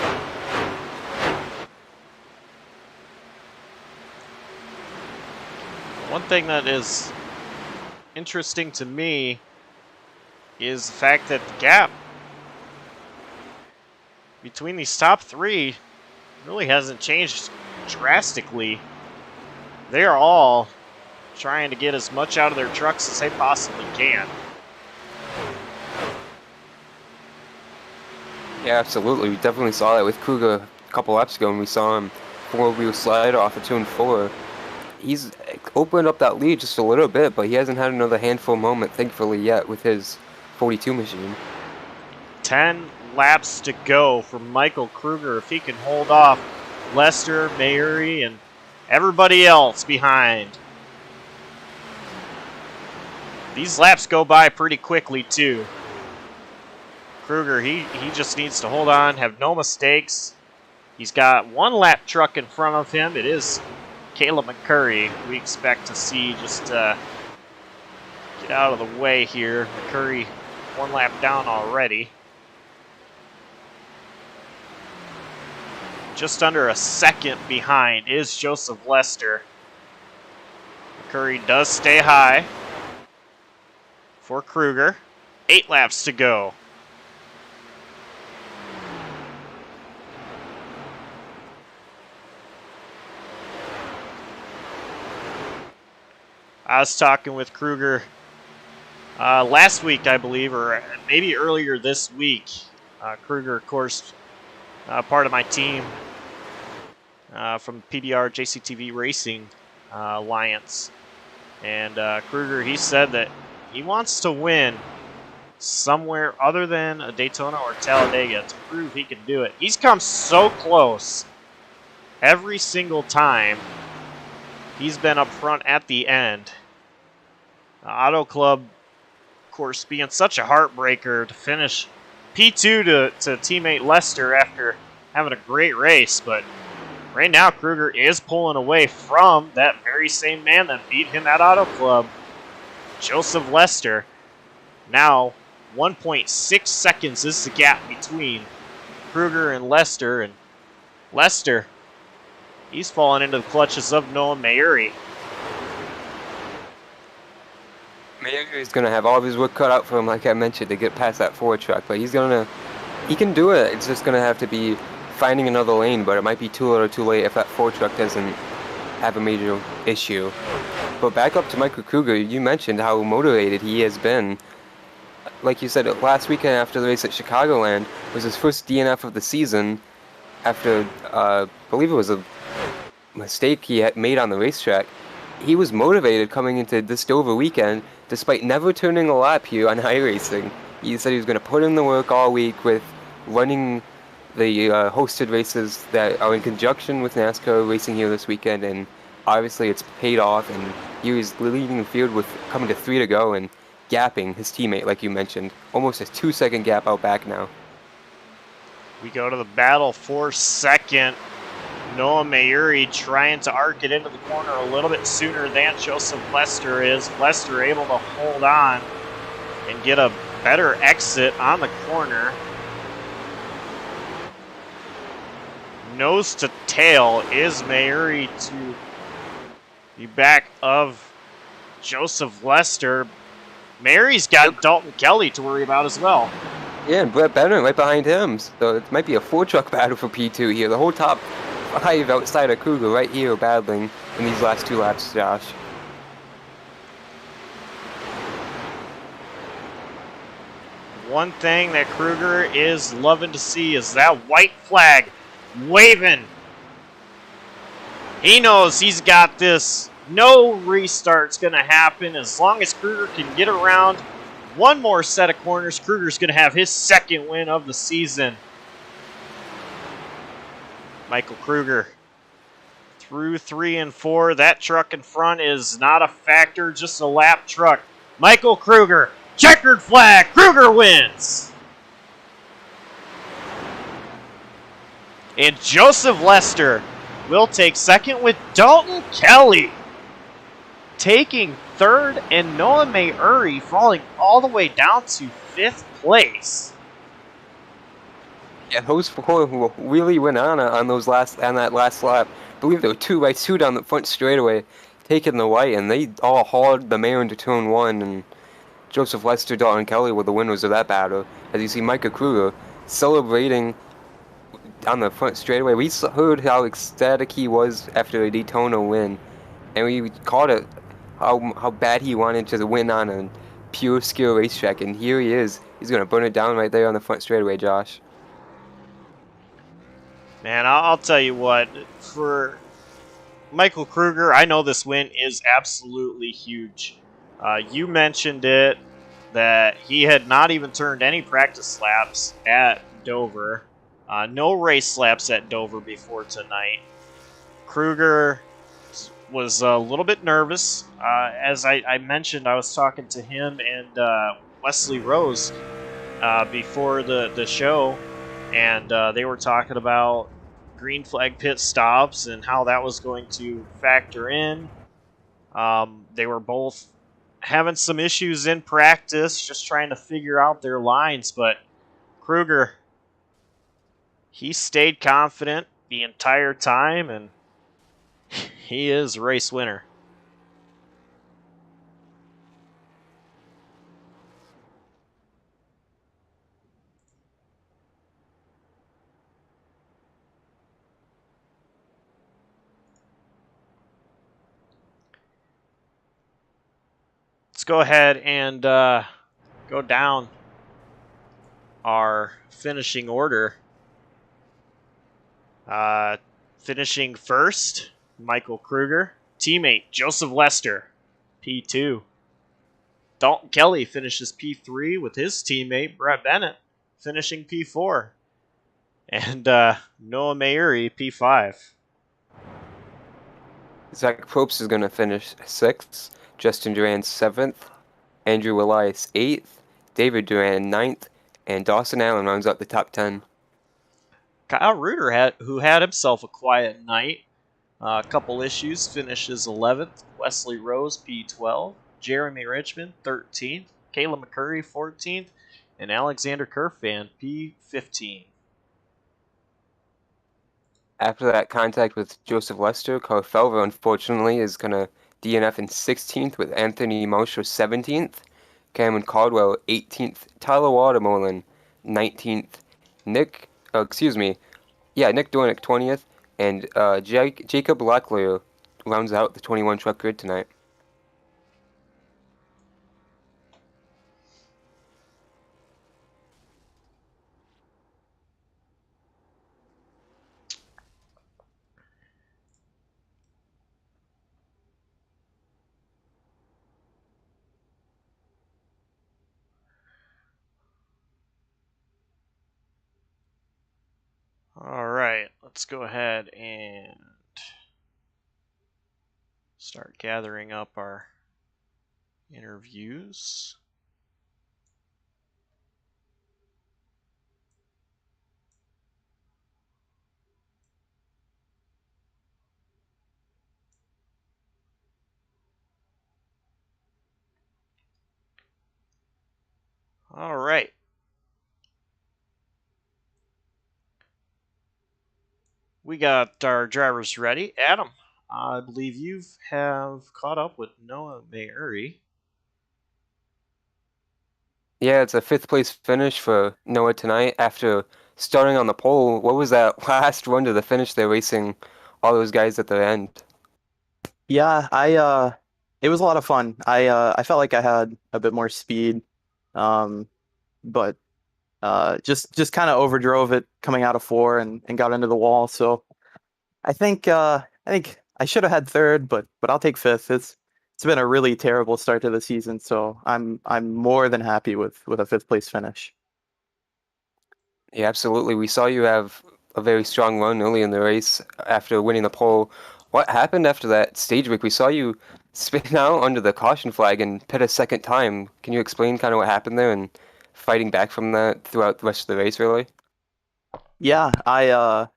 One thing that is interesting to me is the fact that the gap between these top 3 really hasn't changed drastically. They are all trying to get as much out of their trucks as they possibly can. Yeah, absolutely. We definitely saw that with Krueger a couple laps ago when we saw him 4-wheel slide off of 2 and 4. He's opened up that lead just a little bit, but he hasn't had another handful moment, thankfully, yet with his 42 machine. 10 laps to go for Michael Krueger. If he can hold off Lester, Mayuri, and everybody else behind. These laps go by pretty quickly, too. Krueger, he just needs to hold on, have no mistakes. He's got 1 lap truck in front of him. It is Caleb McCurry. We expect to see just get out of the way here. McCurry 1 lap down already. Just under a second behind is Joseph Lester. McCurry does stay high for Krueger. 8 laps to go. I was talking with Krueger last week, I believe, or maybe earlier this week. Krueger, of course, part of my team from PBR JCTV Racing Alliance. And Krueger, he said that he wants to win somewhere other than a Daytona or Talladega to prove he can do it. He's come so close every single time he's been up front at the end. Auto Club, of course, being such a heartbreaker to finish P2 to teammate Lester after having a great race, but right now Krueger is pulling away from that very same man that beat him at Auto Club, Joseph Lester. Now, 1.6 seconds is the gap between Krueger and Lester. And Lester, he's fallen into the clutches of Noah Mayuri. Mayuri is going to have all of his work cut out for him, like I mentioned, to get past that Ford truck. But he can do it. It's just going to have to be finding another lane, but it might be too little or too late if that Ford truck doesn't have a major issue. But back up to Michael Krueger, you mentioned how motivated he has been. Like you said, last weekend after the race at Chicagoland was his first DNF of the season after, I believe it was a mistake he had made on the racetrack. He was motivated coming into this Dover weekend despite never turning a lap here on iRacing. He said he was going to put in the work all week with running the hosted races that are in conjunction with NASCAR racing here this weekend, and obviously it's paid off, and he was leading the field with coming to 3 to go and gapping his teammate, like you mentioned. Almost a 2-second gap out back now. We go to the battle for second. Noah Mayuri trying to arc it into the corner a little bit sooner than Joseph Lester is. Lester able to hold on and get a better exit on the corner. Nose to tail is Mayuri to the back of Joseph Lester. Mayuri's got Dalton Kelly to worry about as well. Yeah, and Brett Bennett right behind him. So it might be a 4-truck battle for P2 here. The whole top 5 outside of Krueger right here battling in these last 2 laps, Josh. One thing that Krueger is loving to see is that white flag waving. He knows he's got this. No restart's going to happen as long as Krueger can get around one more set of corners. Krueger's going to have his second win of the season. Michael Krueger through 3 and 4. That truck in front is not a factor, just a lap truck. Michael Krueger, checkered flag, Krueger wins. And Joseph Lester will take second with Dalton Kelly taking third, and Noah Mayuri falling all the way down to 5th place. Yeah, those 4 really went on that last lap. I believe there were 2 by 2 down the front straightaway, taking the white, and they all hauled the mare into turn 1. And Joseph Lester, Dalton Kelly were the winners of that battle. As you see, Michael Krueger celebrating on the front straightaway. We heard how ecstatic he was after a Daytona win, and we called it how bad he wanted to win on a pure skill racetrack, and here he is. He's going to burn it down right there on the front straightaway, Josh. Man, I'll tell you what, for Michael Krueger, I know this win is absolutely huge. You mentioned it, that he had not even turned any practice laps at Dover. No race laps at Dover before tonight. Krueger was a little bit nervous. As I mentioned, I was talking to him and Wesley Rose before the show, and they were talking about green flag pit stops and how that was going to factor in. They were both having some issues in practice, just trying to figure out their lines, but Krueger, he stayed confident the entire time, and he is a race winner. Let's go ahead and go down our finishing order. Finishing first, Michael Krueger. Teammate, Joseph Lester, P2. Dalton Kelly finishes P3 with his teammate, Brett Bennett, finishing P4. And Noah Mayuri, P5. Zach Probst is going to finish 6th. Justin Duran 7th. Andrew Elias 8th. David Duran 9th. And Dawson Allen rounds out the top 10. Kyle Reuter, who had himself a quiet night, a couple issues, finishes 11th. Wesley Rose, P12. Jeremy Richmond, 13th. Caleb McCurry 14th, and Alexander Kerfan P15. After that contact with Joseph Lester, Carfelva unfortunately is going to DNF in 16th with Anthony Mosher 17th, Cameron Caldwell 18th, Tyler Watermolen 19th, Nick Dornick 20th, and Jacob Locklear rounds out the 21 truck grid tonight. All right, let's go ahead and start gathering up our interviews. All right. We got our drivers ready. Adam, I believe you have caught up with Noah Mayuri. Yeah, it's a 5th place finish for Noah tonight after starting on the pole. What was that last run to the finish there, racing all those guys at the end? Yeah, it was a lot of fun. I felt like I had a bit more speed. Um but just kind of overdrove it coming out of 4 and got into the wall. So I think I should have had third, but I'll take fifth. It's been a really terrible start to the season, so I'm more than happy with a fifth place finish. Yeah, absolutely. We saw you have a very strong run early in the race after winning the pole. What happened after that stage break? We saw you spin out under the caution flag and pit a second time. Can you explain kind of what happened there and fighting back from that throughout the rest of the race, really? Yeah, I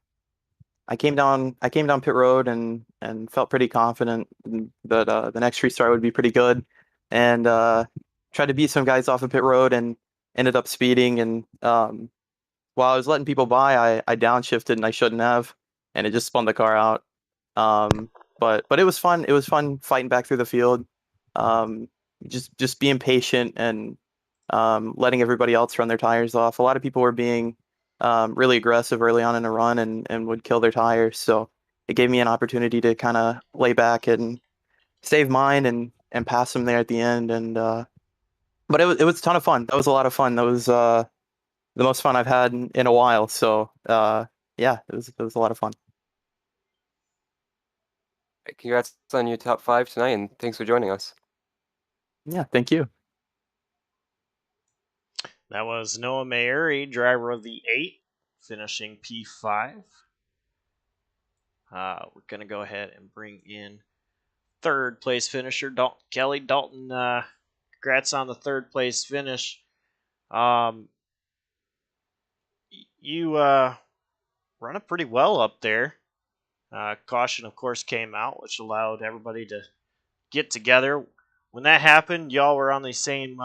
came down pit road and felt pretty confident that the next restart would be pretty good, and tried to beat some guys off of pit road and ended up speeding. And while I was letting people by, I downshifted and I shouldn't have, and it just spun the car out. But it was fun. It was fun fighting back through the field. Um, just being patient and letting everybody else run their tires off. A lot of people were being really aggressive early on in a run and would kill their tires. So it gave me an opportunity to kind of lay back and save mine and pass them there at the end. And but it was a ton of fun. That was a lot of fun. That was the most fun I've had in a while. So yeah, it was a lot of fun. Congrats on your top 5 tonight, and thanks for joining us. Yeah, thank you. That was Noah Mayuri, driver of the 8, finishing P5. We're going to go ahead and bring in third place finisher, Dalton Kelly. Dalton, congrats on the third place finish. You run it pretty well up there. Caution, of course, came out, which allowed everybody to get together. When that happened, y'all were on the same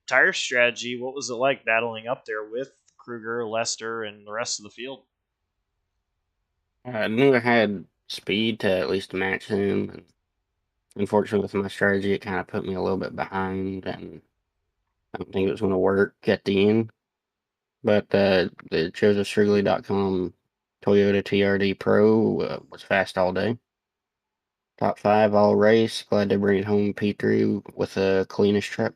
tire strategy. What was it like battling up there with Krueger, Lester, and the rest of the field? I knew I had speed to at least match him. And unfortunately, with my strategy, it kind of put me a little bit behind, and I don't think it was going to work at the end. But the JosephStrigley.com Toyota TRD Pro was fast all day. Top 5 all race. Glad to bring it home P3 with the cleanest trip.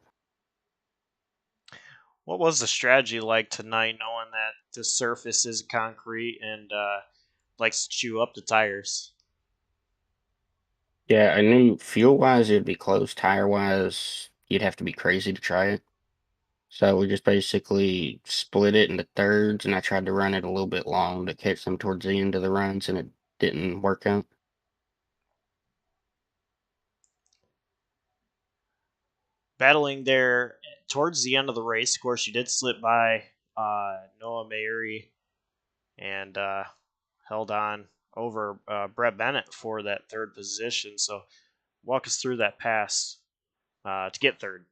What was the strategy like tonight, knowing that the surface is concrete and likes to chew up the tires? Yeah, I knew fuel-wise it'd be close. Tire-wise, you'd have to be crazy to try it. So we just basically split it into thirds, and I tried to run it a little bit long to catch them towards the end of the runs, and it didn't work out. Battling there towards the end of the race, of course, you did slip by Noah Mayuri and held on over Brett Bennett for that third position. So walk us through that pass to get third.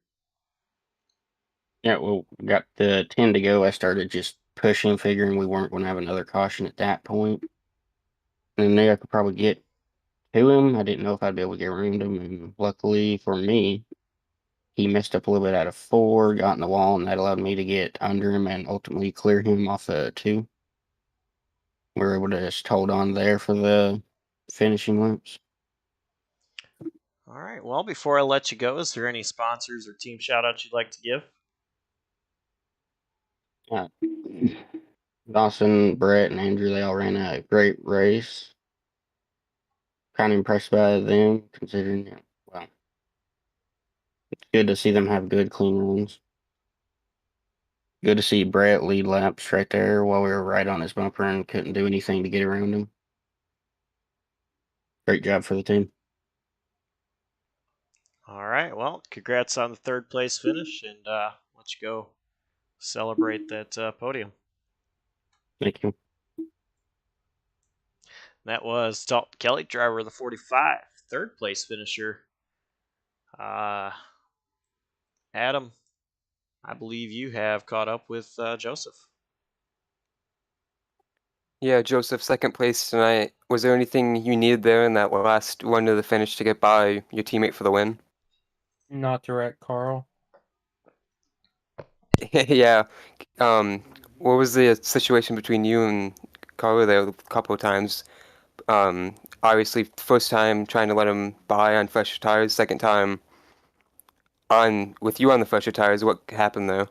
Yeah, well, got the 10 to go. I started just pushing, figuring we weren't going to have another caution at that point. And then I could probably get to him. I didn't know if I'd be able to get around him. And luckily for me, he messed up a little bit out of 4, got in the wall, and that allowed me to get under him and ultimately clear him off of 2. We were able to just hold on there for the finishing laps. All right. Well, before I let you go, is there any sponsors or team shout-outs you'd like to give? Dawson, Brett, and Andrew, they all ran a great race. Kind of impressed by them, considering, well, it's good to see them have good, clean runs. Good to see Brett lead laps right there while we were right on his bumper and couldn't do anything to get around him. Great job for the team. All right. Well, congrats on the third place finish, and let you go celebrate that podium. Thank you. That was Dalton Kelly, driver of the 45, third place finisher. Adam, I believe you have caught up with Joseph. Yeah, Joseph, second place tonight. Was there anything you needed there in that last run to the finish to get by your teammate for the win? Not to wreck Carl. Yeah. What was the situation between you and Carlo there a couple of times? Obviously, first time trying to let him by on fresher tires. Second time on with you on the fresher tires. What happened there?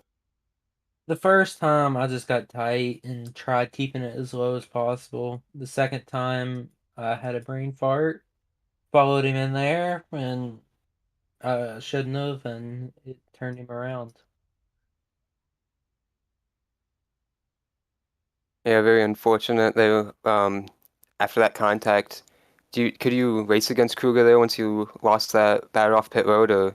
The first time I just got tight and tried keeping it as low as possible. The second time I had a brain fart, followed him in there, and I shouldn't have, and it turned him around. Yeah, very unfortunate there. After that contact, could you race against Krueger there once you lost that battle off pit road, or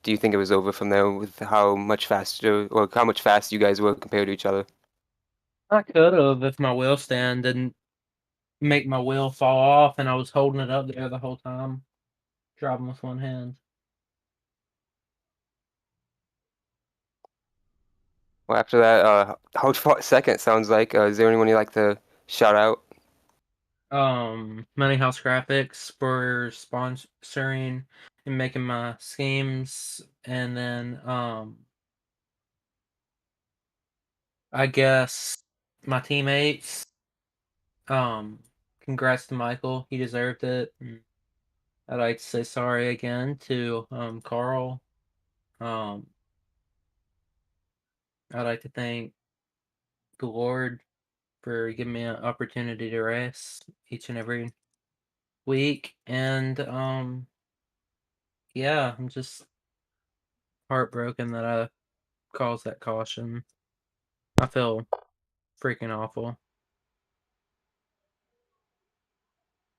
do you think it was over from there with how much faster or how much faster you guys were compared to each other? I could have if my wheel stand didn't make my wheel fall off, and I was holding it up there the whole time, driving with one hand. Well, after that, how far second sounds like. Is there anyone you'd like to shout out? Money House Graphics for sponsoring and making my schemes, and then I guess my teammates. Congrats to Michael. He deserved it. And I'd like to say sorry again to Carl. Um, I'd like to thank the Lord for giving me an opportunity to race each and every week. And yeah, I'm just heartbroken that I caused that caution. I feel freaking awful.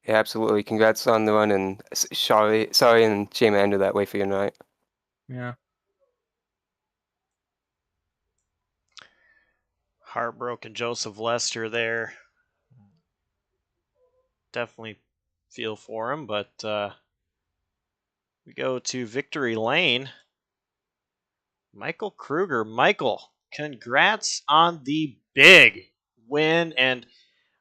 Yeah, absolutely. Congrats on the run, and sorry, and shame it ended that way for your night. Yeah. Heartbroken Joseph Lester there. Definitely feel for him, but we go to victory lane. Michael Krueger. Michael, congrats on the big win. And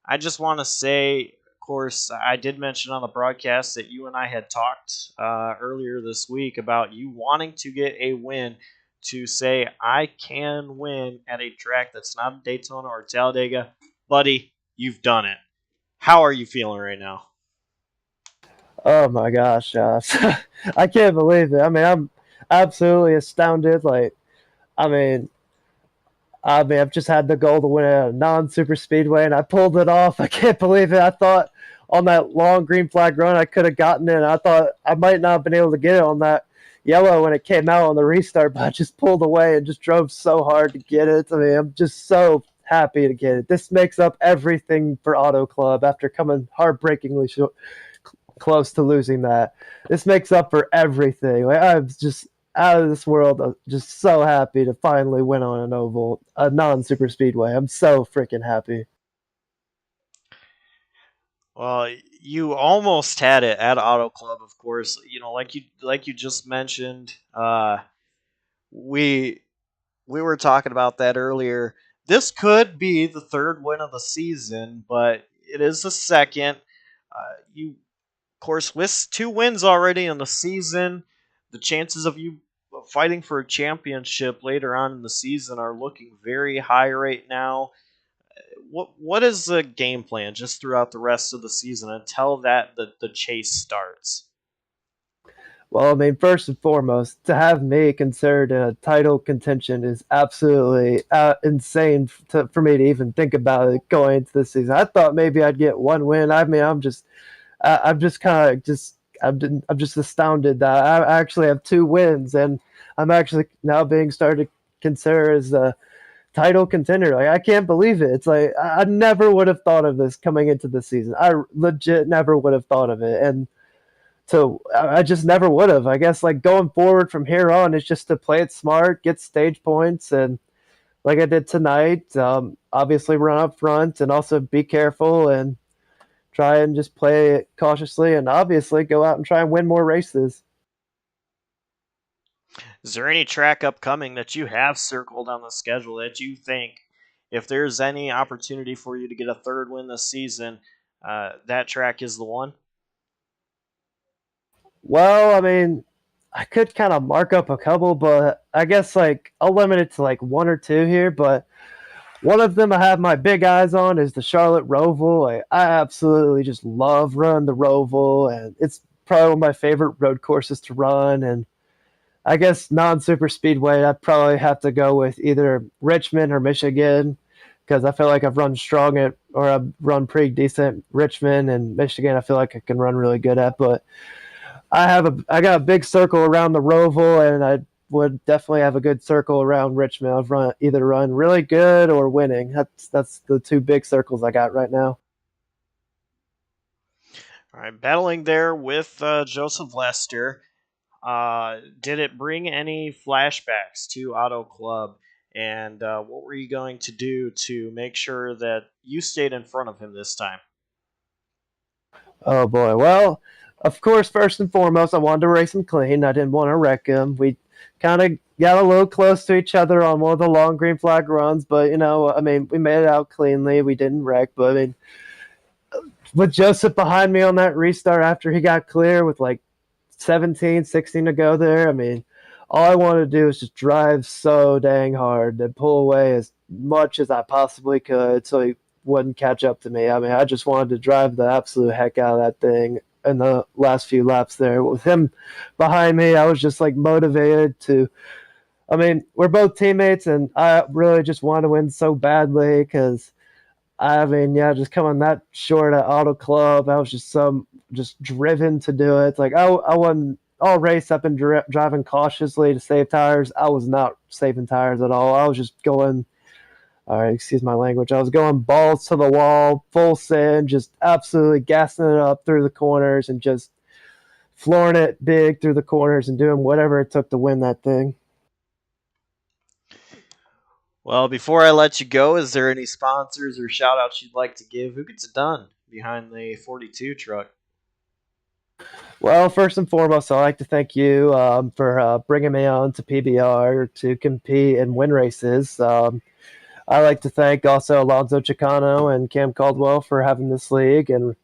I just want to say, of course, I did mention on the broadcast that you and I had talked earlier this week about you wanting to get a win to say, I can win at a track that's not Daytona or Talladega. Buddy, you've done it. How are you feeling right now? Oh my gosh, I can't believe it. I mean, I'm absolutely astounded. I mean, I've just had the goal to win a non-super speedway, and I pulled it off. I can't believe it. I thought on that long green flag run, I could have gotten it. I thought I might not have been able to get it on that yellow when it came out on the restart, but I just pulled away and just drove so hard to get it. I mean, I'm just so happy to get it. This makes up everything for Auto Club after coming heartbreakingly close to losing that. This makes up for everything. I'm just out of this world. I'm just so happy to finally win on an oval, a non-super speedway. I'm so freaking happy. Well, you almost had it at Auto Club, of course. You know, like you just mentioned, we we were talking about that earlier. This could be the third win of the season, but it is the second. You, of course, with 2 wins already in the season, the chances of you fighting for a championship later on in the season are looking very high right now. What is the game plan just throughout the rest of the season until the chase starts? Well, I mean, first and foremost, to have me considered in a title contention is absolutely insane for me to even think about it going into this season. I thought maybe I'd get 1 win. I mean, I'm just kind of I'm just astounded that I actually have 2 wins, and I'm actually now being started to consider as a title contender. Like, I can't believe it. It's like I never would have thought of this coming into the season. I legit never would have thought of it, and so I just never would have. I guess like going forward from here on is just to play it smart, get stage points, and like I did tonight, obviously run up front and also be careful and try and just play it cautiously and obviously go out and try and win more races. Is there any track upcoming that you have circled on the schedule that you think, if there's any opportunity for you to get a third win this season, that track is the one? Well, I mean, I could kind of mark up a couple, but I guess like I'll limit it to like 1 or 2 here. But one of them I have my big eyes on is the Charlotte Roval. Like, I absolutely just love running the Roval, and it's probably one of my favorite road courses to run. And I guess non-super speedway, I'd probably have to go with either Richmond or Michigan because I feel like I've run strong at, or I've run pretty decent Richmond, and Michigan I feel like I can run really good at. But I got a big circle around the Roval, and I would definitely have a good circle around Richmond. I've run really good or winning. That's the 2 big circles I got right now. All right, battling there with Joseph Lester. Did it bring any flashbacks to Auto Club? And what were you going to do to make sure that you stayed in front of him this time? Oh boy. Well, of course, first and foremost, I wanted to race him clean. I didn't want to wreck him. We kind of got a little close to each other on one of the long green flag runs, but I mean, we made it out cleanly. We didn't wreck, but I mean, with Joseph behind me on that restart after he got clear with like 17, 16 to go there, I mean, all I wanted to do was just drive so dang hard and pull away as much as I possibly could so he wouldn't catch up to me. I mean, I just wanted to drive the absolute heck out of that thing in the last few laps there. With him behind me, I was just like motivated to. I mean, we're both teammates, and I really just want to win so badly because I mean, yeah, just coming that short at Auto Club, I was just driven to do it. It's like I wasn't all race up and driving cautiously to save tires. I was not saving tires at all. I was just going. All right, excuse my language. I was going balls to the wall, full send, just absolutely gassing it up through the corners and just flooring it big through the corners and doing whatever it took to win that thing. Well, before I let you go, is there any sponsors or shout outs you'd like to give? Who gets it done behind the 42 truck? Well, first and foremost, I'd like to thank you for bringing me on to PBR to compete and win races. I'd like to thank also Alonzo Chicano and Cam Caldwell for having this league and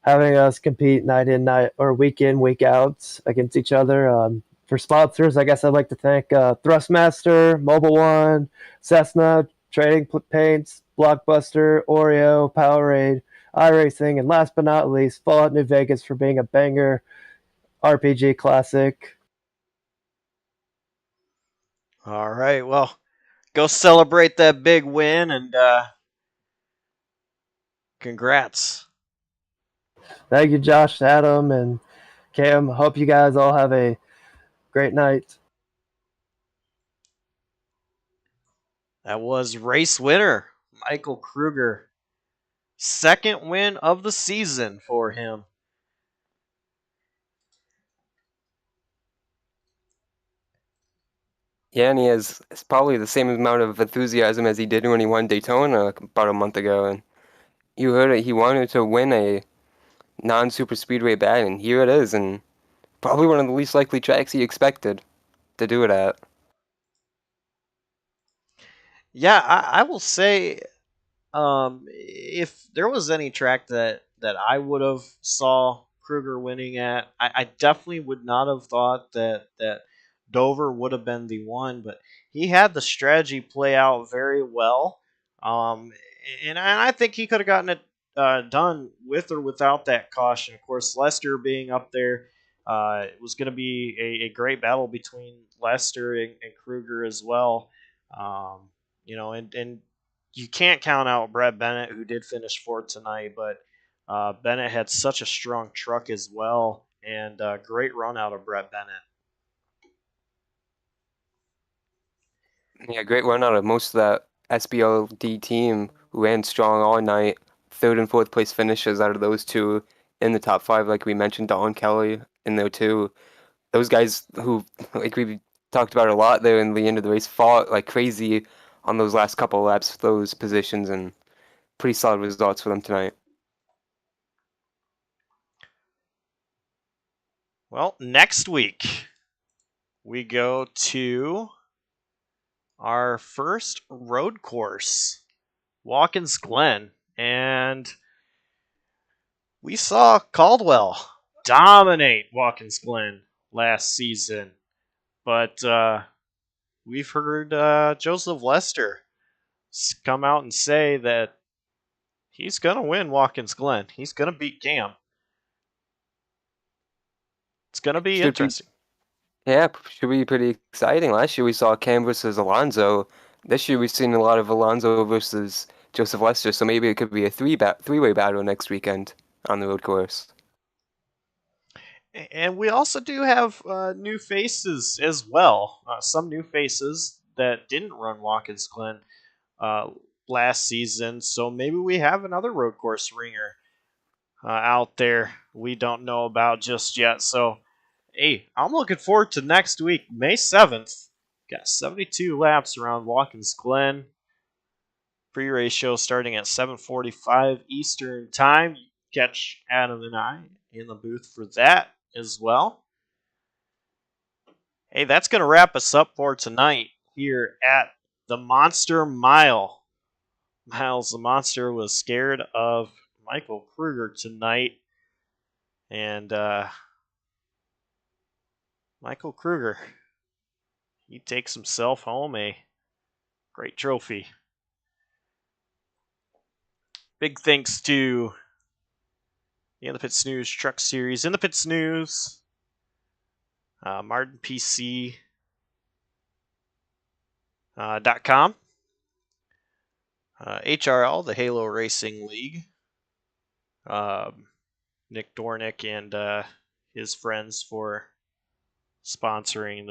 having us compete night in, night or week in, week out against each other. For sponsors, I guess I'd like to thank Thrustmaster, Mobile One, Cessna, Trading Paints, Blockbuster, Oreo, Powerade, iRacing, and last but not least, Fallout New Vegas for being a banger RPG classic. All right, well, go celebrate that big win and congrats. Thank you, Josh, Adam, and Cam. Hope you guys all have a great night. That was race winner, Michael Krueger. Second win of the season for him. Yeah, and he has probably the same amount of enthusiasm as he did when he won Daytona about a month ago. And you heard it, he wanted to win a non-super speedway bag, and here it is, and probably one of the least likely tracks he expected to do it at. Yeah, I will say, if there was any track that I would have saw Krueger winning at, I definitely would not have thought that Dover would have been the one, but he had the strategy play out very well, um, and I think he could have gotten it done with or without that caution. Of course, Lester being up there. It was going to be a great battle between Lester and Krueger as well. Um, and you can't count out Brett Bennett, who did finish fourth tonight, but Bennett had such a strong truck as well, and great run out of Brett Bennett. Yeah, great run out of most of that SBLD team who ran strong all night. Third and fourth place finishes out of those two in the top five, like we mentioned, Dalton Kelly in there too. Those guys who, like we talked about a lot there in the end of the race, fought like crazy on those last couple of laps for those positions, and pretty solid results for them tonight. Well, next week we go to our first road course, Watkins Glen, and we saw Caldwell dominate Watkins Glen last season, but we've heard Joseph Lester come out and say that he's going to win Watkins Glen. He's going to beat Cam. It's going to be Should be, interesting. yeah, should be pretty exciting. Last year we saw Cam versus Alonso. This year we've seen a lot of Alonso versus Joseph Lester, so maybe it could be a three-way battle next weekend on the road course. And we also do have new faces as well. Some new faces that didn't run Watkins Glen last season. So maybe we have another road course ringer out there we don't know about just yet. So, hey, I'm looking forward to next week, May 7th. Got 72 laps around Watkins Glen. Pre-race show starting at 7:45 Eastern Time. You catch Adam and I in the booth for that as well. Hey, that's going to wrap us up for tonight here at the Monster Mile. Miles the Monster was scared of Michael Krueger tonight. And Michael Krueger, he takes himself home a great trophy. Big thanks to the In the Pits News Truck Series, In the Pits News, MartinPC.com, HRL, the Halo Racing League, Nick Dornick and his friends for sponsoring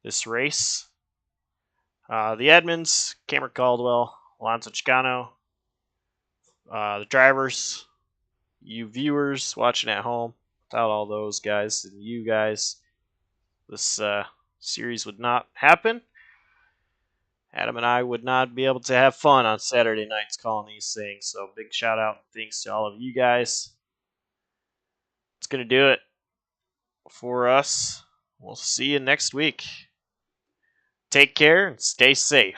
this race. The admins, Cameron Caldwell, Alonso Chicano, the drivers, you viewers watching at home. Without all those guys and you guys, this series would not happen. Adam and I would not be able to have fun on Saturday nights calling these things. So big shout out, thanks to all of you guys. It's gonna do it for us. We'll see you next week. Take care and stay safe.